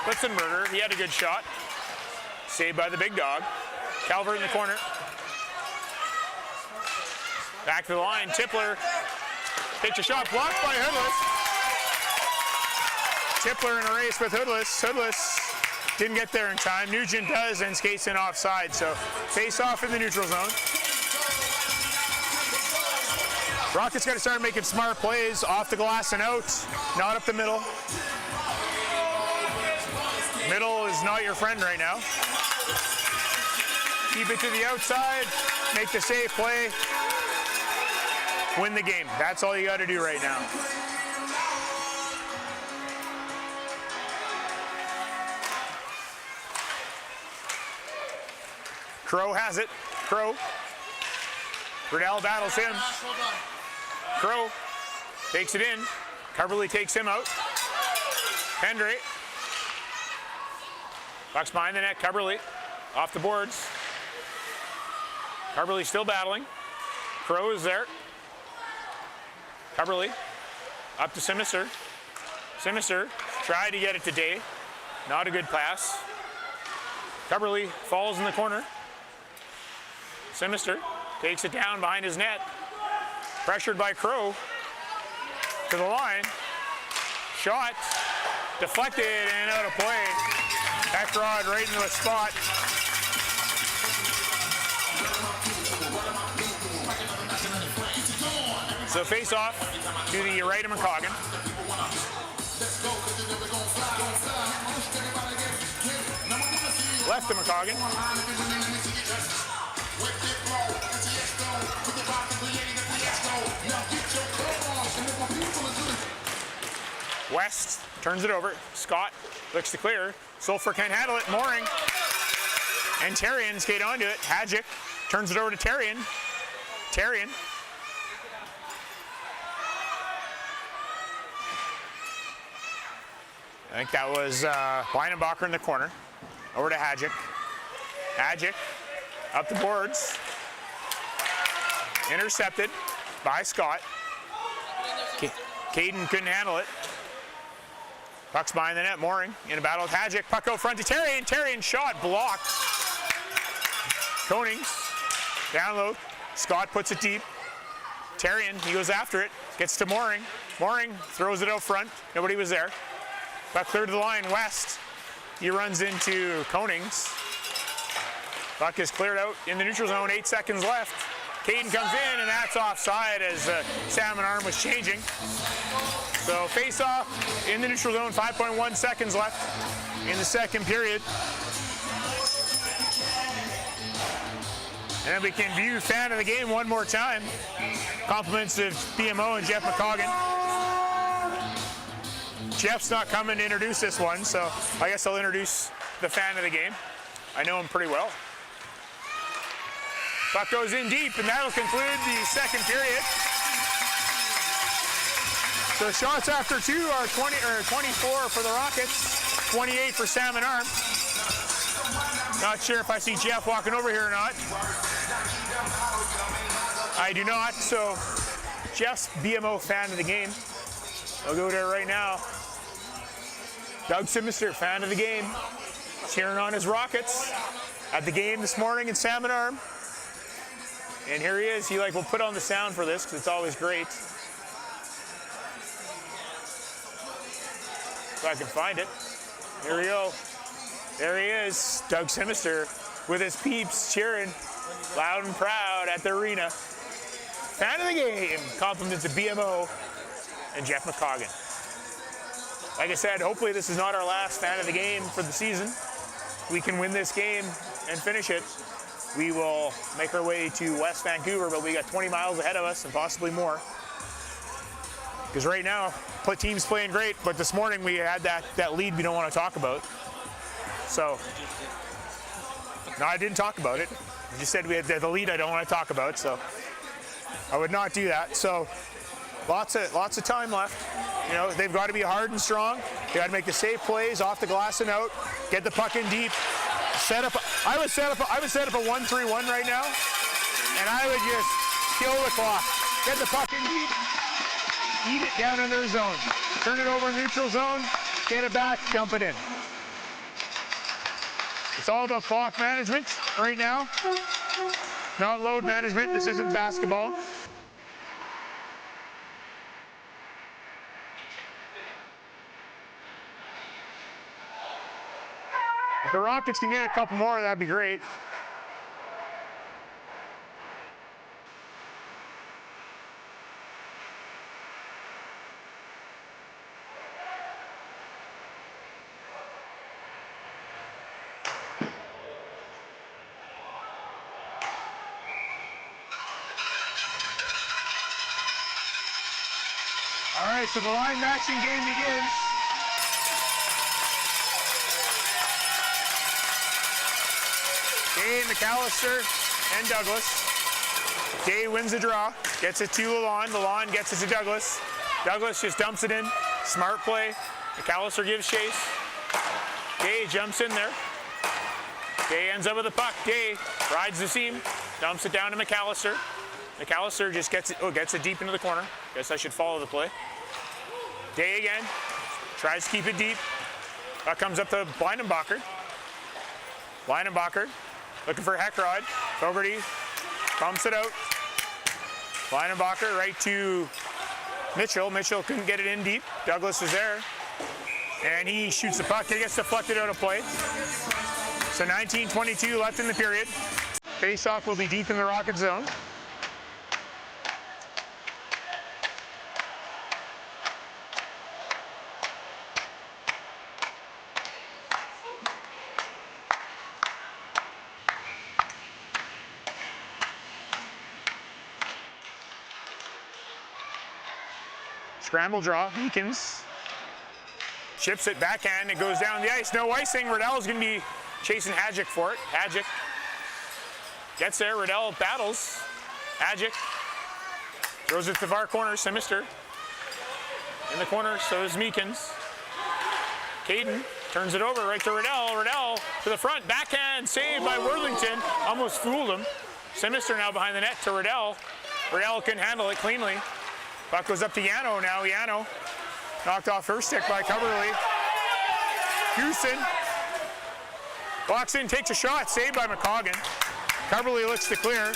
Blitzenberger. He had a good shot. Saved by the big dog. Calvert in the corner. Back to the line. Tippler takes a shot, blocked by Hoodless. Tippler in a race with Hoodless. Hoodless didn't get there in time. Nugent does and skates in offside. So face off in the neutral zone. Rockets got to start making smart plays off the glass and out, not up the middle. Middle is not your friend right now. Keep it to the outside, make the safe play, win the game. That's all you got to do right now. Crow has it. Crow. Riddell battles him. Crow takes it in. Coverley takes him out. Pendray. Puck's behind the net. Coverley off the boards. Coverley still battling. Crow is there. Coverley up to Simister. Simister tried to get it to Day. Not a good pass. Coverley falls in the corner. Simister takes it down behind his net. Pressured by Crow to the line. Shot deflected and out of play. Eckrod right into a spot. So face off to the right of McCoggan. Left of McCoggan. West turns it over. Scott looks to clear. Sulphur can't handle it. Mooring and Terrian skate onto it. Hadjic turns it over to Terrian. Terrian. I think that was Weinenbacher in the corner. Over to Hadjic. Hadjic up the boards. Intercepted by Scott. Caden couldn't handle it. Puck's behind the net. Mooring in a battle with Hadjic. Puck out front to Terrian. Terrian shot blocked. Konings down low. Scott puts it deep. Terrian, he goes after it. Gets to Mooring. Mooring throws it out front. Nobody was there. Puck cleared to the line. West. He runs into Konings. Puck is cleared out in the neutral zone. 8 seconds left. Caden comes in, and that's offside as Salmon Arm was changing. So face off in the neutral zone. 5.1 seconds left in the second period. And then we can view fan of the game one more time. Compliments of BMO and Jeff McCoggan. Jeff's not coming to introduce this one, so I guess I'll introduce the fan of the game. I know him pretty well. Puck goes in deep, and that'll conclude the second period. So shots after 2 are 24 for the Rockets, 28 for Salmon Arm. Not sure if I see Jeff walking over here or not. I do not, so Jeff's BMO fan of the game. I'll go there right now. Doug Simister, fan of the game, cheering on his Rockets at the game this morning in Salmon Arm. And here he is. He will put on the sound for this because it's always great. If I can find it. Here we go. There he is, Doug Simister with his peeps cheering loud and proud at the arena. Fan of the game. Compliments of BMO and Jeff McCoggan. Like I said, hopefully this is not our last fan of the game for the season. We can win this game and finish it. We will make our way to West Vancouver, but we got 20 miles ahead of us and possibly more. Because right now, team's playing great, but this morning we had that lead we don't want to talk about. So, no, I didn't talk about it. I just said we had the lead I don't want to talk about, so I would not do that. So, lots of time left. You know, they've got to be hard and strong. They got to make the safe plays off the glass and out. Get the puck in deep. I would set up a 1-3-1 right now, and I would just kill the clock. Get the puck in deep. Eat it down in their zone. Turn it over in neutral zone. Get it back. Dump it in. It's all about clock management right now. Not load management. This isn't basketball. If the Rockets can get a couple more, that'd be great. All right, so the line matching game begins. Day, McAllister, and Douglas. Day wins the draw, gets it to Lalonde. Lalonde gets it to Douglas. Douglas just dumps it in. Smart play. McAllister gives chase. Day jumps in there. Day ends up with the puck. Day rides the seam, dumps it down to McAllister. McAllister just gets it deep into the corner. Guess I should follow the play. Day again, tries to keep it deep. Puck comes up to Blindenbacher. Blindenbacher looking for Heckrod. Fogarty pumps it out. Blindenbacher right to Mitchell. Mitchell couldn't get it in deep. Douglas is there. And he shoots the puck. It gets deflected out of play. So 19:22 left in the period. Faceoff will be deep in the Rocket zone. Scramble draw, Eakins. Chips it backhand, it goes down the ice. No icing, Riddell's gonna be chasing Hadjic for it. Hadjic gets there, Riddell battles. Hadjic throws it to the far corner, Simister. In the corner, so is Meekins. Caden turns it over right to Riddell. Riddell to the front, backhand, saved by Worthington. Almost fooled him. Simister now behind the net to Riddell. Riddell can handle it cleanly. Puck goes up to Yano now. Yano knocked off her stick by Coverly. Houston walks in, takes a shot, saved by McCoggan. Coverly looks to clear.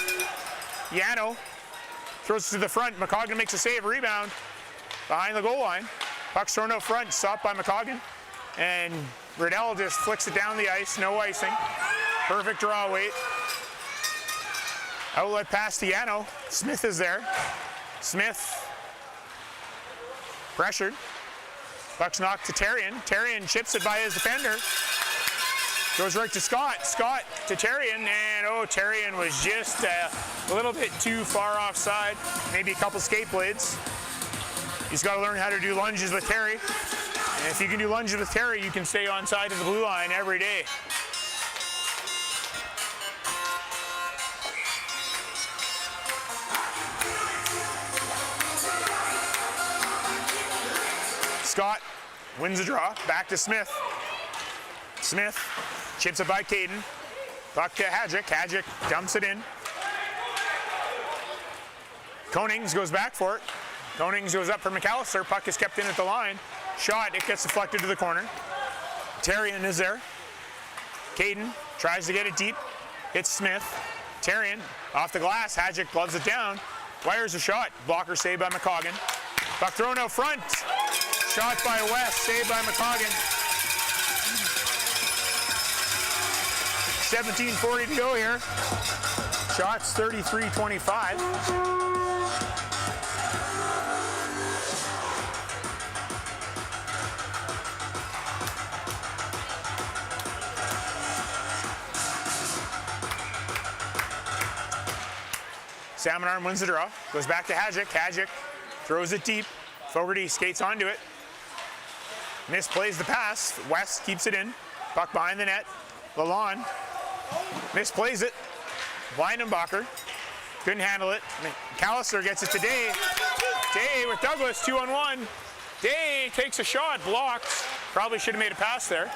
Yano throws it to the front. McCoggan makes a save, rebound behind the goal line. Puck's thrown out front, stopped by McCoggan. And Riddell just flicks it down the ice, no icing. Perfect draw weight. Outlet pass to Yano. Smith is there. Smith pressured. Puck's knocked to Terrian. Terrian chips it by his defender. Goes right to Scott. Scott to Terrian, and Terrian was just a little bit too far offside. Maybe a couple skate blades. He's got to learn how to do lunges with Terry. And if you can do lunges with Terry, you can stay on side of the blue line every day. Scott wins the draw, back to Smith. Smith chips it by Caden. Puck to Hadjic. Hadjic dumps it in. Konings goes back for it. Konings goes up for McAllister. Puck is kept in at the line. Shot, it gets deflected to the corner. Terrian is there. Caden tries to get it deep. Hits Smith. Terrian off the glass. Hadjic gloves it down. Wires a shot. Blocker saved by McCoggan. Puck thrown out front. Shot by West, saved by McCoggan. 17:40 to go here. Shots 33-25. Salmon Arm wins the draw. Goes back to Hadjic. Hadjic throws it deep. Fogarty skates onto it. Misplays the pass. West keeps it in. Puck behind the net. Lalonde misplays it. Weidenbacher couldn't handle it. McAllister gets it to Day. Day with Douglas, 2-on-1. Day takes a shot, blocked. Probably should have made a pass there.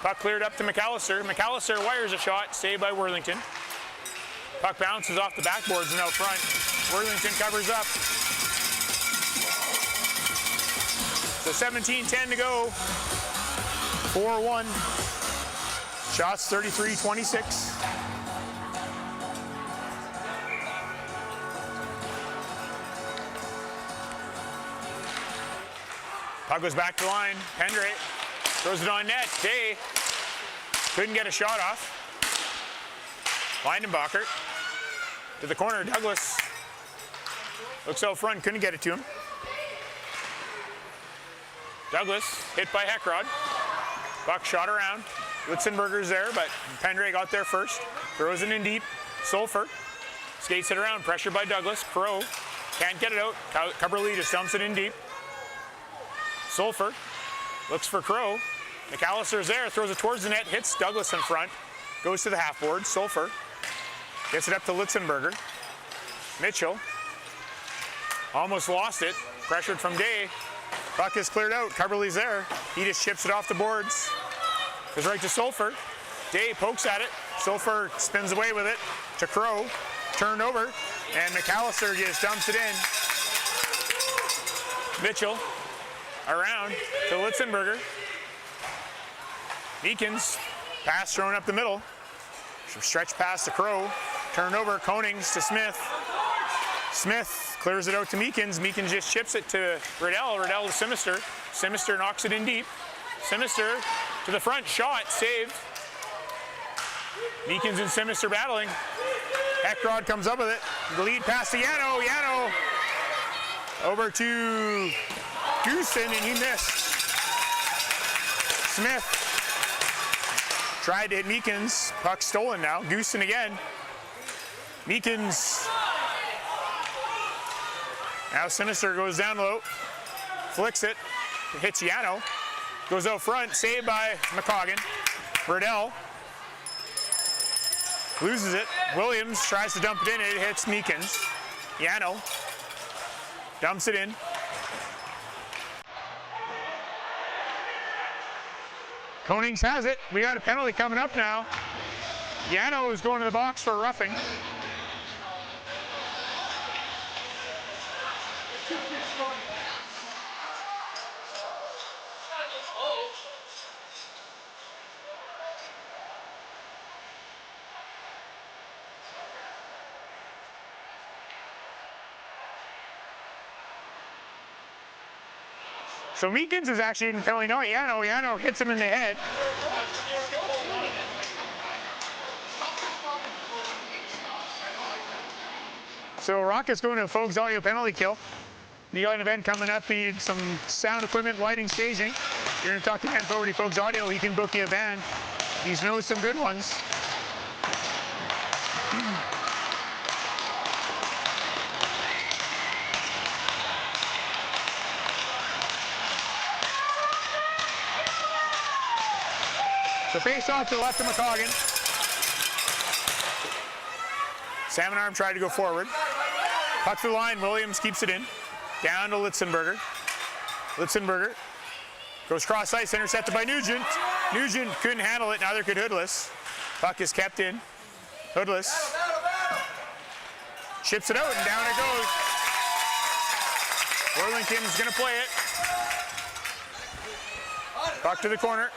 Puck cleared up to McAllister. McAllister wires a shot, saved by Worthington. Puck bounces off the backboards and out front. Worthington covers up. So 17-10 to go. 4-1. Shots 33-26. Puck goes back to the line. Pendre throws it on net. Day couldn't get a shot off. Weidenbacher to the corner. Douglas looks out front, couldn't get it to him. Douglas hit by Heckrod. Puck shot around. Litzenberger's there, but Pendre got there first. Throws it in deep. Sulfur skates it around. Pressured by Douglas. Crow can't get it out. Cubberly just dumps it in deep. Sulfur looks for Crow. McAllister's there. Throws it towards the net. Hits Douglas in front. Goes to the half board. Sulfur gets it up to Litzenberger. Mitchell almost lost it. Pressured from Day. Puck is cleared out. Cubberly's there. He just chips it off the boards. Goes right to Sulfur. Day pokes at it. Sulfur spins away with it to Crow. Turned over. And McAllister just dumps it in. Mitchell around to Litzenberger. Meekins. Pass thrown up the middle. Stretch pass to Crow. Turned over. Konings to Smith. Smith clears it out to Meekins. Meekins just chips it to Riddell. Riddell to Simister. Simister knocks it in deep. Simister to the front. Shot. Saved. Meekins and Simister battling. Heckrod comes up with it. The lead pass to Yano. Yano over to Goosen, and he missed. Smith tried to hit Meekins. Puck stolen now. Goosen again. Meekins. Now Sinister goes down low. Flicks it. Hits Yano. Goes out front. Saved by McCoggan. Riddell loses it. Williams tries to dump it in. It hits Meekins. Yano dumps it in. Konings has it. We got a penalty coming up now. Yano is going to the box for roughing. So Meekins is actually in penalty. No, Yano hits him in the head. So Rocket's going to a Folks Audio penalty kill. You got an event coming up. You need some sound equipment, lighting, staging. You're going to talk to Ken Fogarty, Folks Audio. He can book you a band. He's knows some good ones. So face off to the left of McCoggan. Salmon Arm tried to go forward. Puck through the line. Williams keeps it in. Down to Litzenberger. Litzenberger goes cross ice, intercepted by Nugent. Nugent couldn't handle it, neither could Hoodless. Puck is kept in. Hoodless chips it out, and down it goes. Worthington's going to play it. Puck to the corner.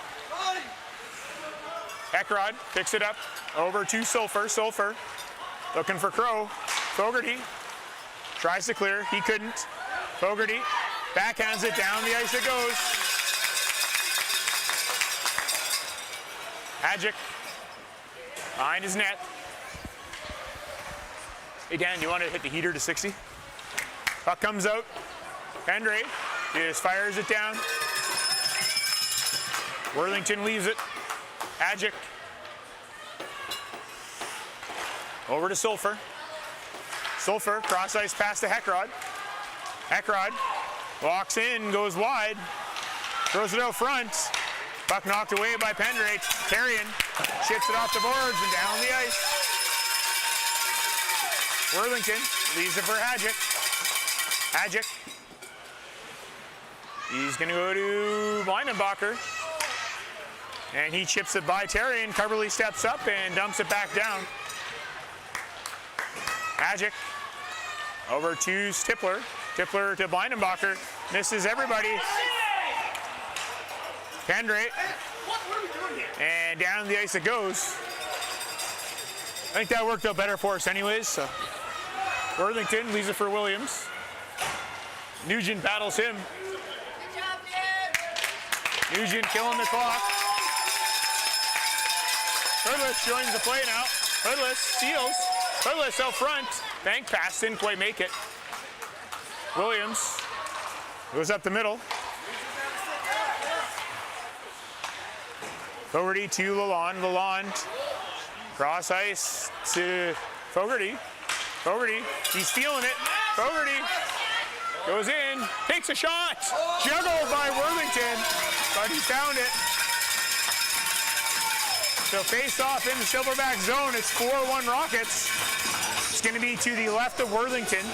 Heckrod picks it up over to Sulfur. Sulfur looking for Crow. Fogarty tries to clear. He couldn't. Fogarty backhands it, down the ice it goes. Hadjic behind his net. Hey Dan, you want to hit the heater to 60? Puck comes out. Pendre just fires it down. Worthington leaves it. Hadjic over to Sulfur. Sulfur cross ice pass to Heckrod. Heckrod Walks in, goes wide. Throws it out front. Puck knocked away by Pendrate. Therrien shifts it off the boards and down the ice. Worthington leaves it for Hadjic. Hadjic. He's going to go to Blindenbacher. And he chips it by Therrien. Coverly steps up and dumps it back down. Hadjic over to Tippler. Tippler to Blindenbacher. Misses everybody. Pendrate. And down the ice it goes. I think that worked out better for us anyways. So Worthington leaves it for Williams. Nugent battles him. Nugent killing the clock. Hoodless joins the play now. Hoodless steals. Hoodless out front. Bank pass, didn't quite make it. Williams goes up the middle. Fogarty to Lalonde. Lalonde cross ice to Fogarty. Fogarty, he's feeling it. Fogarty goes in, takes a shot. Juggled by Worthington, but he found it. So face off in the Silverback zone. It's 4-1 Rockets. It's going to be to the left of Worthington.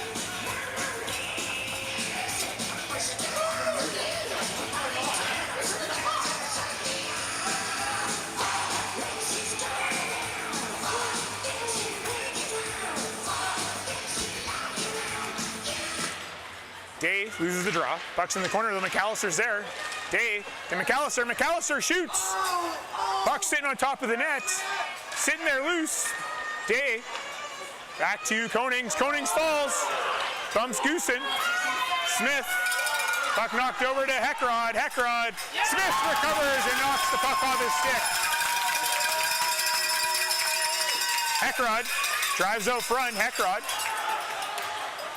Day loses the draw. Puck's in the corner, though McAllister's there. Day to McAllister. McAllister shoots. Puck sitting on top of the net. Sitting there loose. Day back to Konings. Konings falls. Bumps Goosen. Smith. Puck knocked over to Heckrod. Heckrod. Smith recovers and knocks the puck off his stick. Heckrod drives out front. Heckrod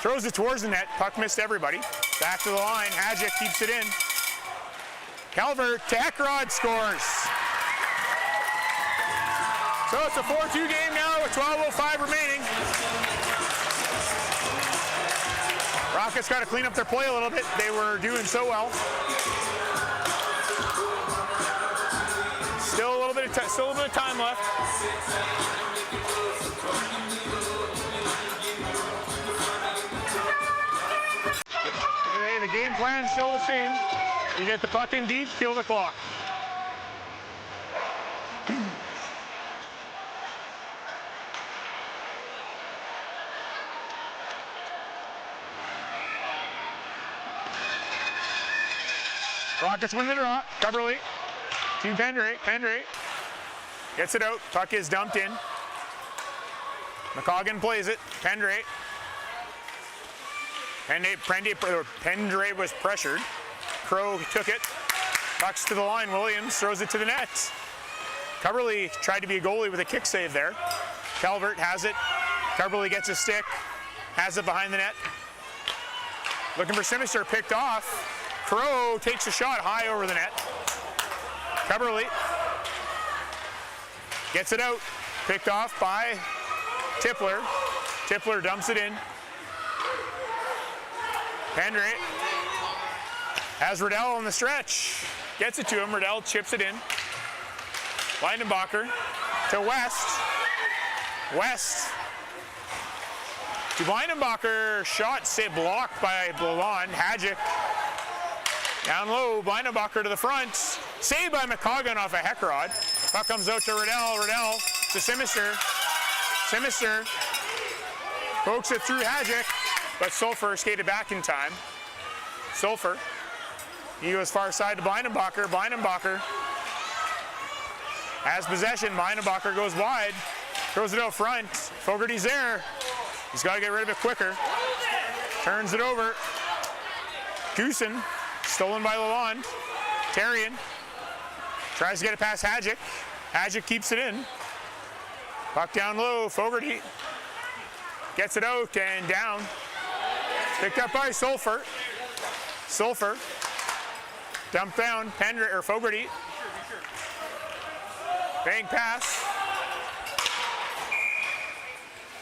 throws it towards the net. Puck missed everybody. Back to the line. Hadjic keeps it in. Calvert to Heckrod scores. So it's a 4-2 game now with 12:05 remaining. Rockets got to clean up their play a little bit. They were doing so well. Still a little bit of time left. The game plan's still the same. You get the puck in deep, kill the clock. Rockets win the draw. Coverly to Pendrate. Pendrate gets it out. Puck is dumped in. McCoggan plays it. Pendrate. Pendrate was pressured. Crow took it. Pucks to the line. Williams throws it to the net. Coverly tried to be a goalie with a kick save there. Calvert has it. Coverly gets a stick. Has it behind the net. Looking for Simister, picked off. Crow takes a shot high over the net. Coverly gets it out. Picked off by Tippler. Tippler dumps it in. Pendrate has Riddell on the stretch. Gets it to him. Riddell chips it in. Blindenbacher to West. West to Blindenbacher. Shot blocked by Lalonde. Hadjic down low. Blindenbacher to the front. Saved by McCoggan off a Heckrod. Puck comes out to Riddell. Riddell to Simister. Simister pokes it through Hadjic. But Sulphur skated back in time. Sulphur. He goes far side to Blindenbacher. Blindenbacher has possession. Blindenbacher goes wide. Throws it out front. Fogarty's there. He's got to get rid of it quicker. Turns it over. Goosen. Stolen by Lalonde. Therrien tries to get it past Hadjic. Hadjic keeps it in. Puck down low. Fogarty gets it out and down. Picked up by Sulphur. Sulphur dumped down. Pendrate or Fogarty. Bang pass.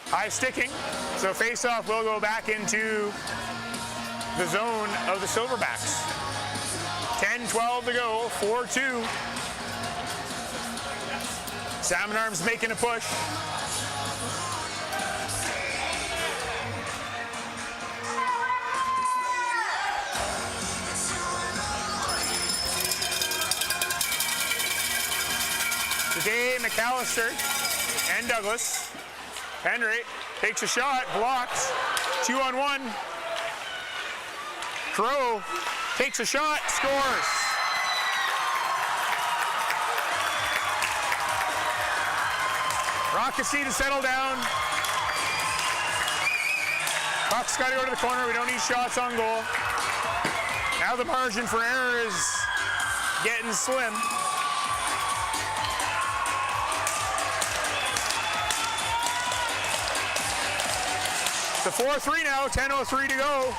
High sticking. So face-off will go back into the zone of the Silverbacks. 10-12 to go, 4-2. Salmon Arms making a push. Today, McAllister and Douglas. Henry takes a shot, blocked, 2-on-1. Crow takes a shot, scores. Rockets need to settle down. Puck's got to go to the corner. We don't need shots on goal. Now the margin for error is getting slim. It's a 4-3 now, 10:03 to go.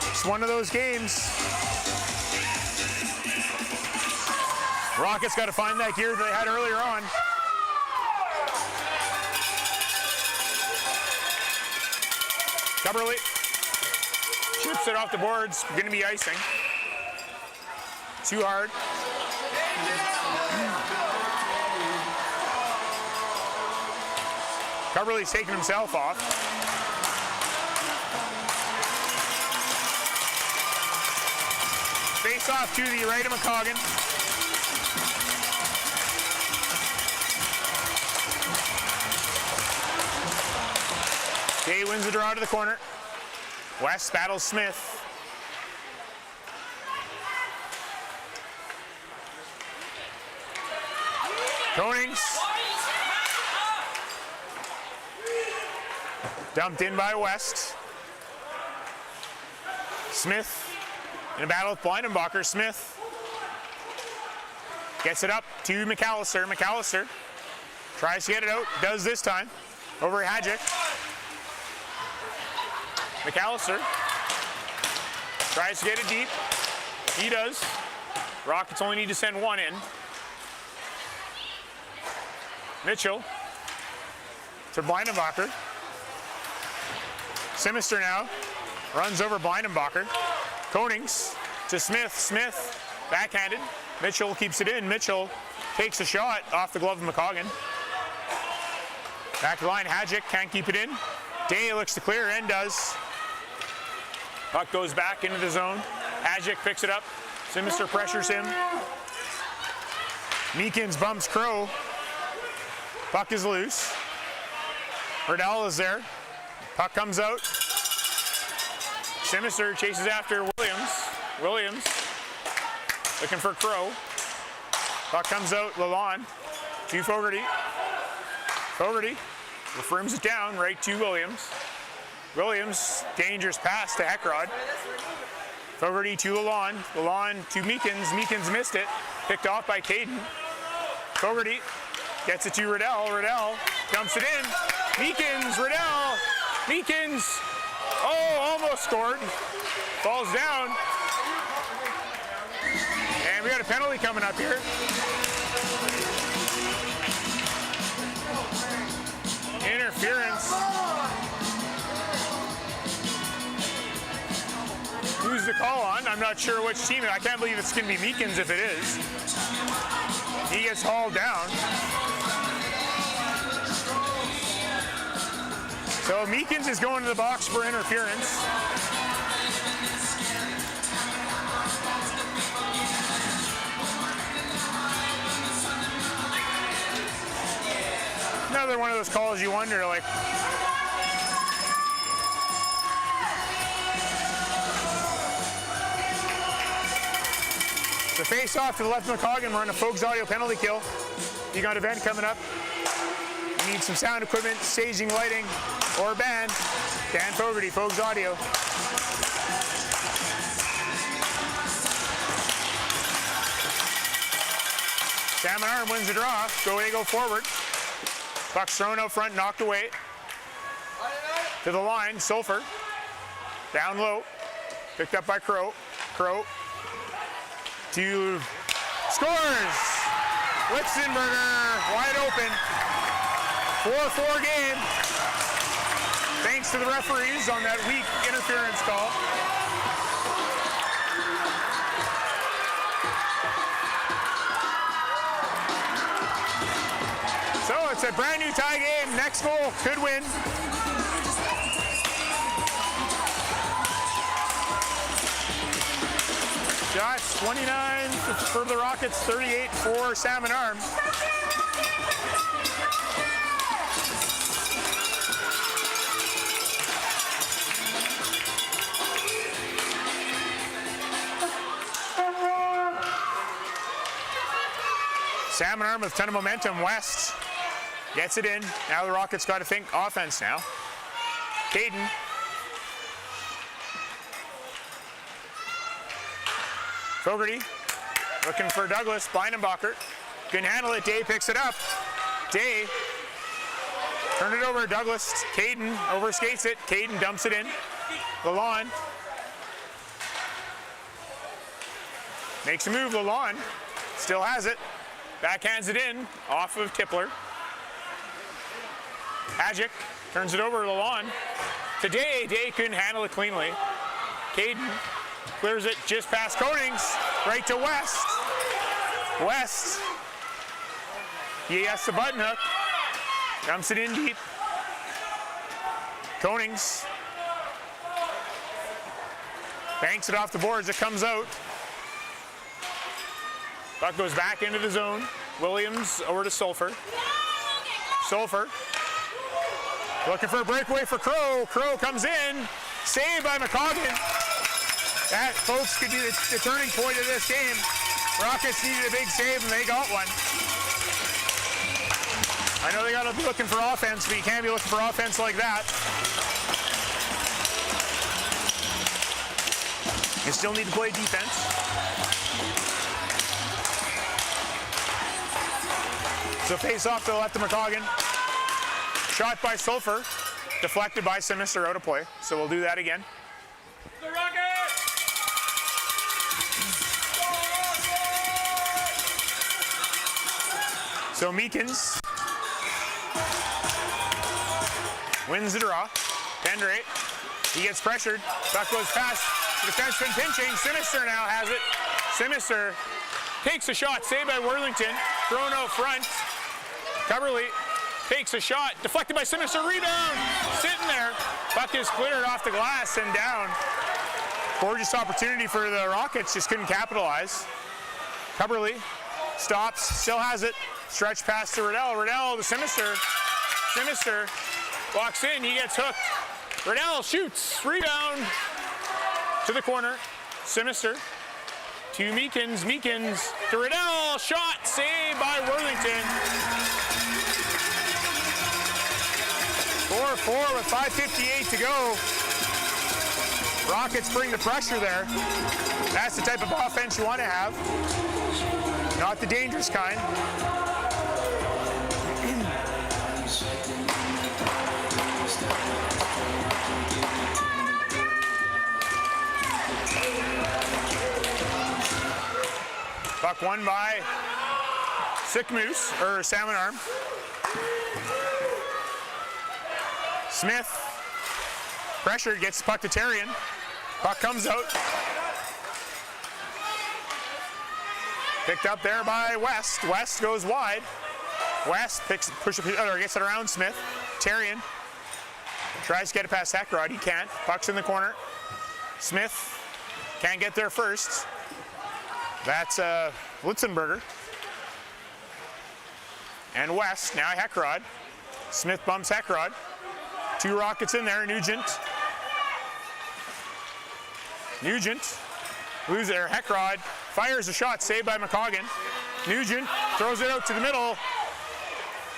It's one of those games. Rockets got to find that gear that they had earlier on. Cubberly chips it off the boards, going to be icing. Too hard. Cubberly's taking himself off. Face off to the right of McCoggan. Day wins the draw to the corner. West battles Smith. Konings. Dumped in by West. Smith in a battle with Blindenbacher. Smith gets it up to McAllister. McAllister tries to get it out, does this time, over Hadjic. McAllister tries to get it deep. He does. Rockets only need to send one in. Mitchell to Blindenbacher. Simister now runs over Blindenbacher. Konings to Smith. Smith backhanded. Mitchell keeps it in. Mitchell takes a shot off the glove of McCoggan. Back to the line. Hadjic can't keep it in. Day looks to clear and does. Puck goes back into the zone. Hadjic picks it up. Simister pressures him. Meekins bumps Crow. Puck is loose. Riddell is there. Puck comes out. Simister chases after Williams. Williams looking for Crow. Puck comes out. Lalonde to Fogarty. Fogarty affirms it down right to Williams. Williams, dangerous pass to Heckrod. Fogarty to Lalonde. Lalonde to Meekins. Meekins missed it. Picked off by Caden. Fogarty gets it to Riddell. Riddell dumps it in. Meekins, Riddell, Meekins. Oh, almost scored. Falls down. And we got a penalty coming up here. Interference. Who's the call on? I'm not sure which team. I can't believe it's going to be Meekins if it is. He gets hauled down. So Meekins is going to the box for interference. Another one of those calls you wonder, like, the face-off to the left of McCoggan. We're on a Folks Audio penalty kill. You got an event coming up. You need some sound equipment, staging, lighting, or a band. Dan Fogarty, Folks Audio. Salmon Arm wins the draw. They go forward. Puck's thrown out front, knocked away. To the line, Sulphur. Down low. Picked up by Crow. Crow. To scores! Lipstenberger wide open. 4-4 game. Thanks to the referees on that weak interference call. So it's a brand new tie game. Next goal could win. Shots 29 for the Rockets, 38 for Salmon Arm. Salmon Arm with a ton of momentum. West gets it in. Now the Rockets got to think offense now. Caden. Fogarty looking for Douglas. Blindenbacher couldn't handle it. Day picks it up. Day turned it over to Douglas. Caden overskates it. Caden dumps it in. Lalonde makes a move. Lalonde still has it. Backhands it in off of Tippler. Hadjic turns it over to Lalonde. Today, Day couldn't handle it cleanly. Caden clears it just past Konings, right to West. West, he has the button hook, dumps it in deep. Konings banks it off the boards, it comes out. Puck goes back into the zone. Williams over to Sulphur. Sulphur looking for a breakaway for Crow. Crow comes in, saved by McCoggin. That, folks, could be the turning point of this game. Rockets needed a big save, and they got one. I know they got to be looking for offense, but you can't be looking for offense like that. You still need to play defense. So face off to the left of McCoggin. Shot by Sulphur, deflected by Simister, out of play. So we'll do that again. The Rockets! So Meekins wins the draw. Pendray, he gets pressured. Puck goes past the defenseman pinching. Simister now has it. Simister takes a shot, saved by Worthington. Thrown out front. Coverly takes a shot, deflected by Simister. Rebound, sitting there. Puck is cleared off the glass and down. Gorgeous opportunity for the Rockets, just couldn't capitalize. Coverly stops, still has it. Stretch pass to Riddell. Riddell to Simister. Simister walks in, he gets hooked. Riddell shoots, rebound to the corner. Simister to Meekins. Meekins to Riddell. Shot saved by Worthington. 4-4 with 5:58 to go. Rockets bring the pressure there. That's the type of offense you want to have. Not the dangerous kind. Puck won by Sicamous, or Salmon Arm. Smith, pressured, gets the puck to Terrian. Puck comes out. Picked up there by West. West goes wide. West gets it around Smith. Terrian tries to get it past Heckrod. He can't. Puck's in the corner. Smith can't get there first. That's Litzenberger. And West, now Heckrod. Smith bumps Heckrod. Two Rockets in there, Nugent. Nugent, loses there, Heckrod, fires a shot, saved by McCoggin. Nugent throws it out to the middle.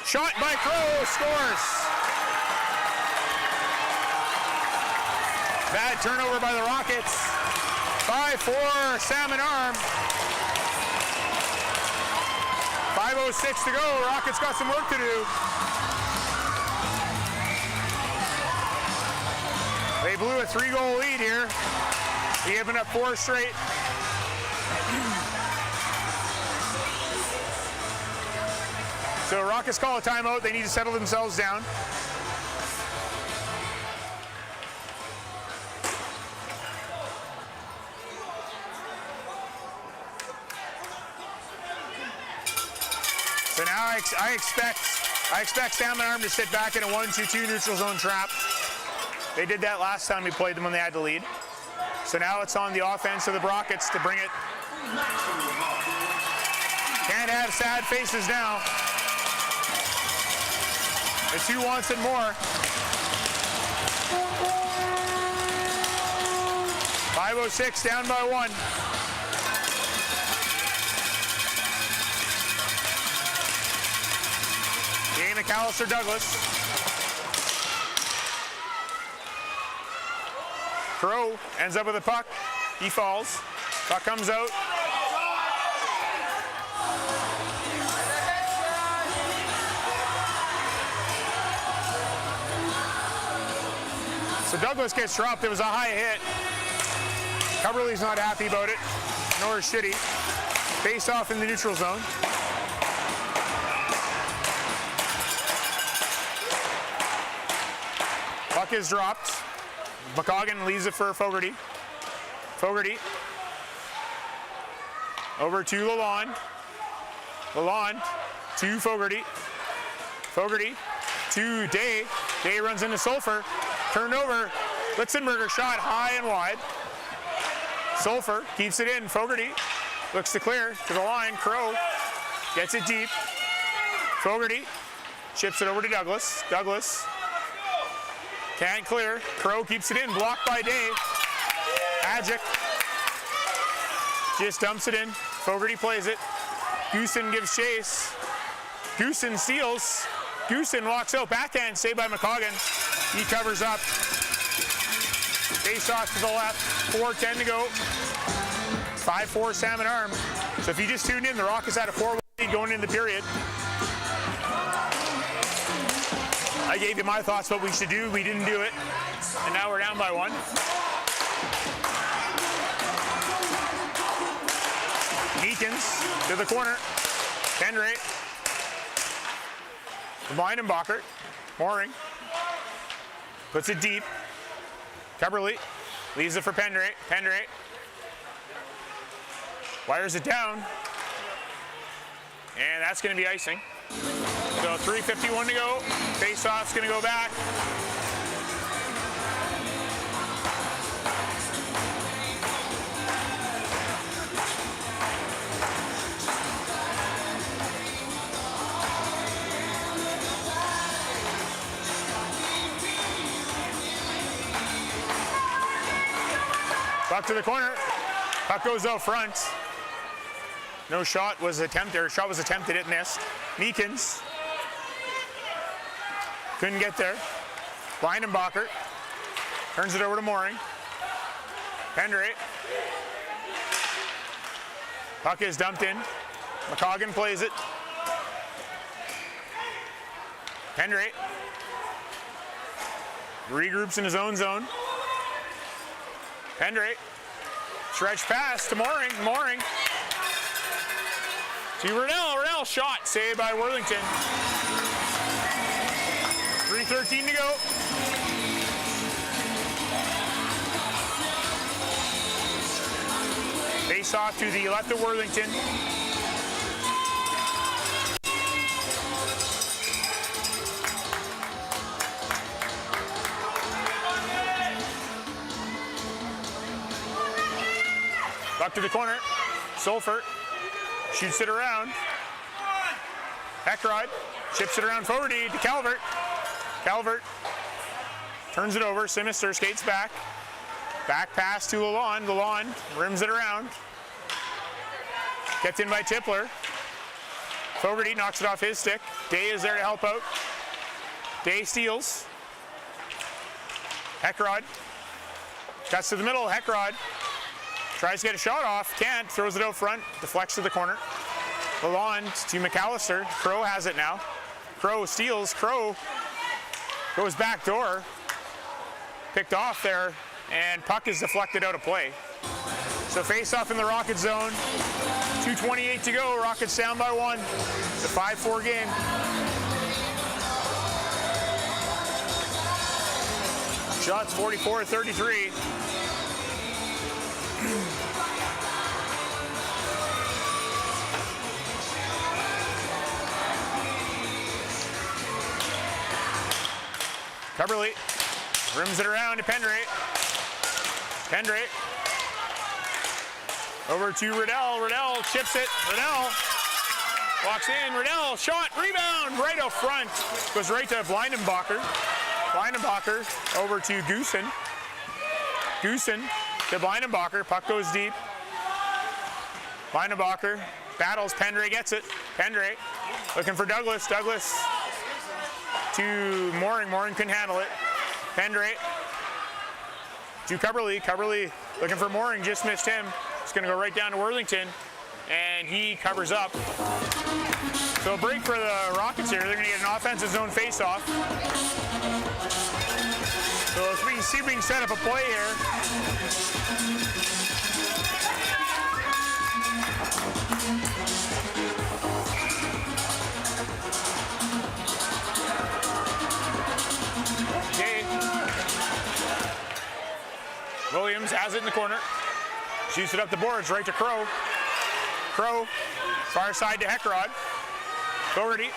Shot by Crow, scores. Bad turnover by the Rockets. 5-4 Salmon Arm. 5:06 to go, Rockets got some work to do. They blew a 3-goal lead here. Giving up 4 straight. So Rockets call a timeout. They need to settle themselves down. So now I expect Salmon Arm to sit back in a 1-2-2 neutral zone trap. They did that last time we played them when they had to lead. So now it's on the offense of the Rockets to bring it. Can't have sad faces now. It's who wants it more. 5:06 down by 1. Jay McAllister Douglas. Crow ends up with a puck. He falls. Puck comes out. So Douglas gets dropped. It was a high hit. Coverley's not happy about it, nor should he. Face off in the neutral zone. Puck is dropped. McCoggan leaves it for Fogarty. Fogarty. Over to Lalonde. Lalonde to Fogarty. Fogarty to Day. Day runs into Sulphur. Turned over. Litzenberger shot high and wide. Sulphur keeps it in. Fogarty looks to clear to the line. Crow gets it deep. Fogarty chips it over to Douglas. Douglas can't clear. Crow keeps it in. Blocked by Day. Adjic just dumps it in. Fogarty plays it. Goosen gives chase. Goosen steals. Goosen walks out. Backhand saved by McCoggan. He covers up. Face off to the left. 4:10 to go. 5-4 Salmon Arm. So if you just tuned in, the Rockets had a 4-1 lead going into the period. I gave you my thoughts what we should do. We didn't do it. And now we're down by 1. Meekins to the corner. Pendray. Weidenbacher. Mooring. Puts it deep. Coverley leaves it for Pendray. Pendray wires it down. And that's going to be icing. So 3:51 to go. Face-off's going to go back. Puck to the corner. Puck goes out front. No shot was attempted, or shot was attempted, it missed. Meekins couldn't get there. Weidenbacher turns it over to Mooring. Pendray. Puck is dumped in. McCoggan plays it. Pendray regroups in his own zone. Pendray. Stretch pass to Mooring. Mooring. To Rennell. Rennell shot. Saved by Worthington. 3:13 to go. Face off to the left of Worthington. Up to the corner. Sulphur shoots it around. Heckrod chips it around Fogarty to Calvert. Calvert turns it over. Sinister skates back. Back pass to Lalonde. Lalonde rims it around. Kept in by Tipler. Fogarty knocks it off his stick. Day is there to help out. Day steals. Heckrod cuts to the middle. Heckrod tries to get a shot off, can't, throws it out front, deflects to the corner. Lalonde to McAllister. Crow has it now. Crow steals. Crow goes back door. Picked off there, and puck is deflected out of play. So face off in the Rocket zone. 2:28 to go. Rockets down by 1. It's a 5-4 game. Shots 44-33. Coverly rims it around to Pendray. Pendray over to Riddell. Riddell chips it. Riddell walks in. Riddell shot, rebound, right up front. Goes right to Blindenbacher. Blindenbacher over to Goosen. Goosen to Blindenbacher. Puck goes deep. Blindenbacher battles. Pendray gets it. Pendray looking for Douglas. Douglas to Mooring. Mooring couldn't handle it. Pendray to Coverly. Coverly looking for Mooring. Just missed him. It's going to go right down to Worthington. And he covers up. So a break for the Rockets here. They're going to get an offensive zone face-off. So let's see if we can set up a play here. Okay. Williams has it in the corner. Shoots it up the boards, right to Crow. Crow, far side to Heckrod. Fogarty.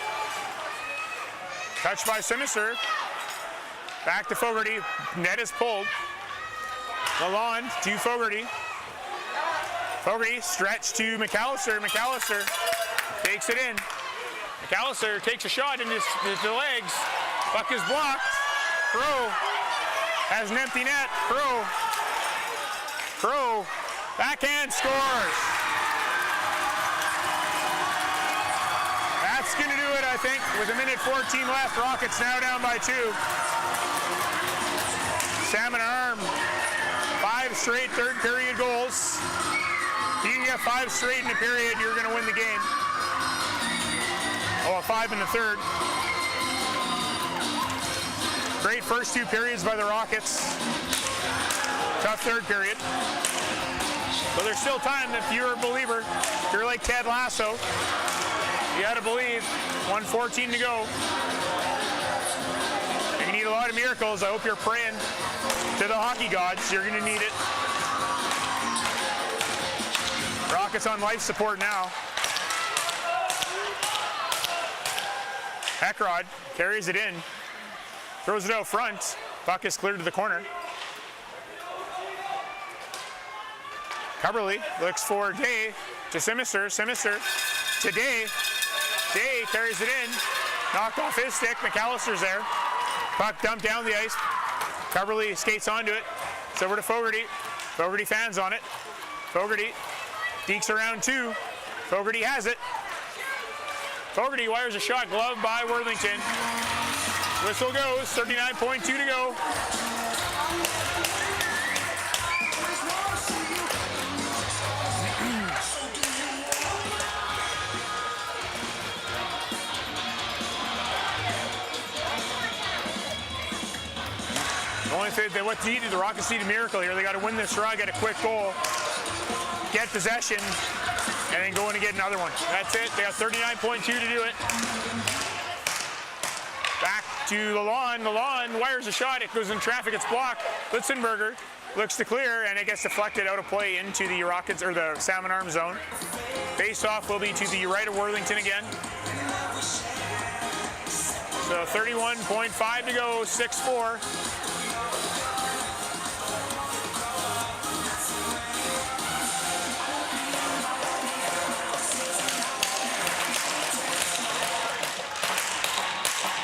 Touched by Simister. Back to Fogarty. Net is pulled. Lalonde to Fogarty. Fogarty stretched to McAllister. McAllister takes it in. McAllister takes a shot into the legs. Puck is blocked. Crow has an empty net. Crow backhand scores. That's going to do it, I think, with 1:14 left. Rockets now down by 2. Salmon Arm, 5 straight third period goals. If you can get 5 straight in a period, you're going to win the game. Oh, 5 in the third. Great first 2 periods by the Rockets. Tough third period. But there's still time if you're a believer. If you're like Ted Lasso, you got to believe. 1:14 to go. You're going to need a lot of miracles. I hope you're praying to the hockey gods. You're going to need it. Rockets on life support now. Heckrod carries it in. Throws it out front. Puck is cleared to the corner. Coverly looks for Day to Simister. Simister to Day. Day carries it in. Knocked off his stick. McAllister's there. Puck dumped down the ice. Coverly skates onto it. It's over to Fogarty. Fogarty fans on it. Fogarty dekes around 2. Fogarty has it. Fogarty wires a shot, gloved by Worthington. Whistle goes, 39.2 to go. The only thing that what's needed, the Rockets need a miracle here. They got to win this draw, get a quick goal, get possession, and then go in and get another one. That's it. They got 39.2 to do it. Back to Lalonde. Lalonde wires a shot. It goes in traffic. It's blocked. Litzenberger looks to clear, and it gets deflected out of play into the Rockets or the Salmon Arm zone. Face-off will be to the right of Worthington again. So 31.5 to go. 6-4.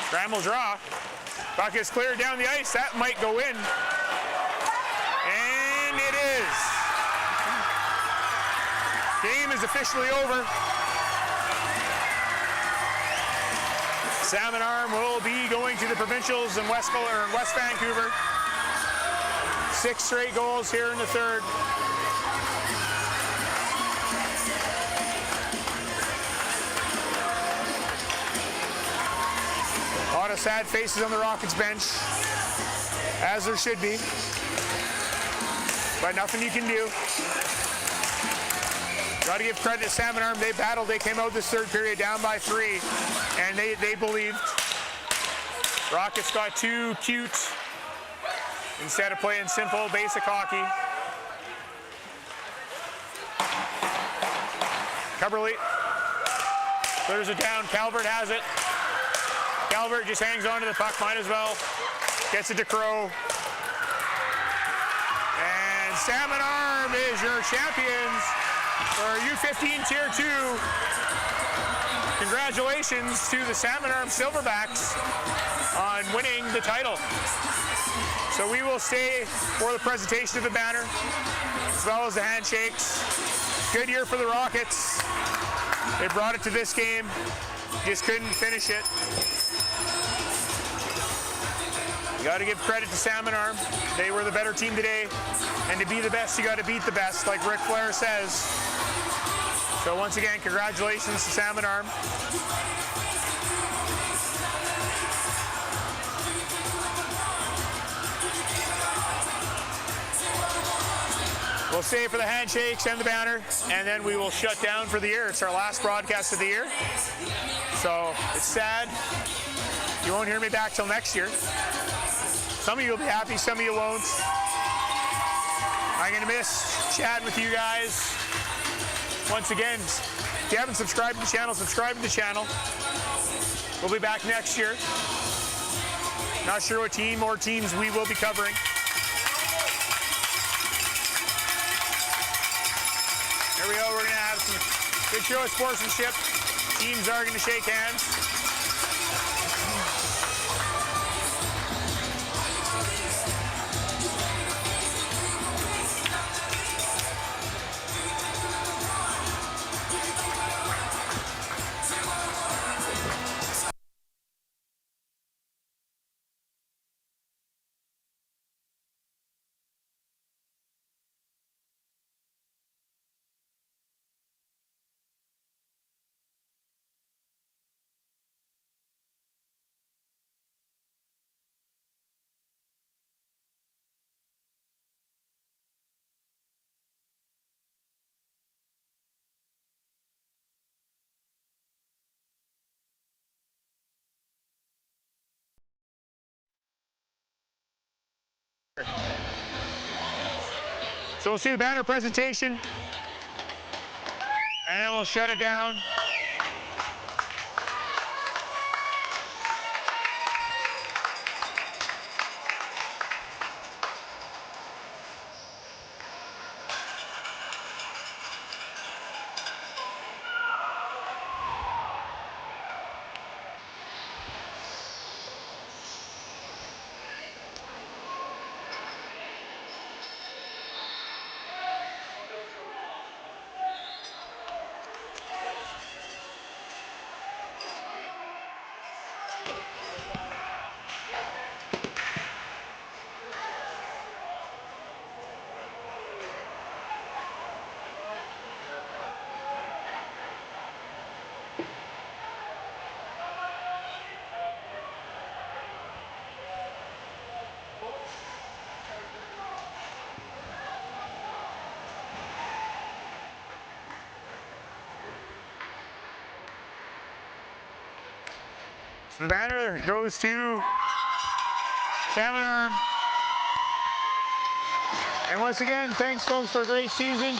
Scramble draw. Puck is cleared down the ice. That might go in. And it is. Game is officially over. Salmon Arm will be going to the provincials in West Vancouver. 6 straight goals here in the third. A lot of sad faces on the Rockets bench, as there should be, but nothing you can do. Got to give credit to Salmon Arm. They battled. They came out this third period down by 3, and they believed. Rockets got too cute instead of playing simple, basic hockey. Coverly clears it down. Calvert has it. Calvert just hangs on to the puck, might as well Gets it to Crow. And Salmon Arm is your champions for U15 Tier 2. Congratulations to the Salmon Arm Silverbacks on winning the title. So we will stay for the presentation of the banner, as well as the handshakes. Good year for the Rockets. They brought it to this game, just couldn't finish it. You got to give credit to Salmon Arm. They were the better team today, and to be the best, you got to beat the best, like Ric Flair says. So once again, congratulations to Salmon Arm. We'll stay for the handshakes and the banner, and then we will shut down for the year. It's our last broadcast of the year. So it's sad. You won't hear me back till next year. Some of you will be happy, some of you won't. I'm gonna miss chatting with you guys. Once again, if you haven't subscribed to the channel, subscribe to the channel. We'll be back next year. Not sure what team or teams we will be covering. Here we go, we're gonna have some good show of sportsmanship. Teams are gonna shake hands. So we'll see the banner presentation, and then we'll shut it down. The banner goes to Salmon Arm. And once again, thanks folks for a great season.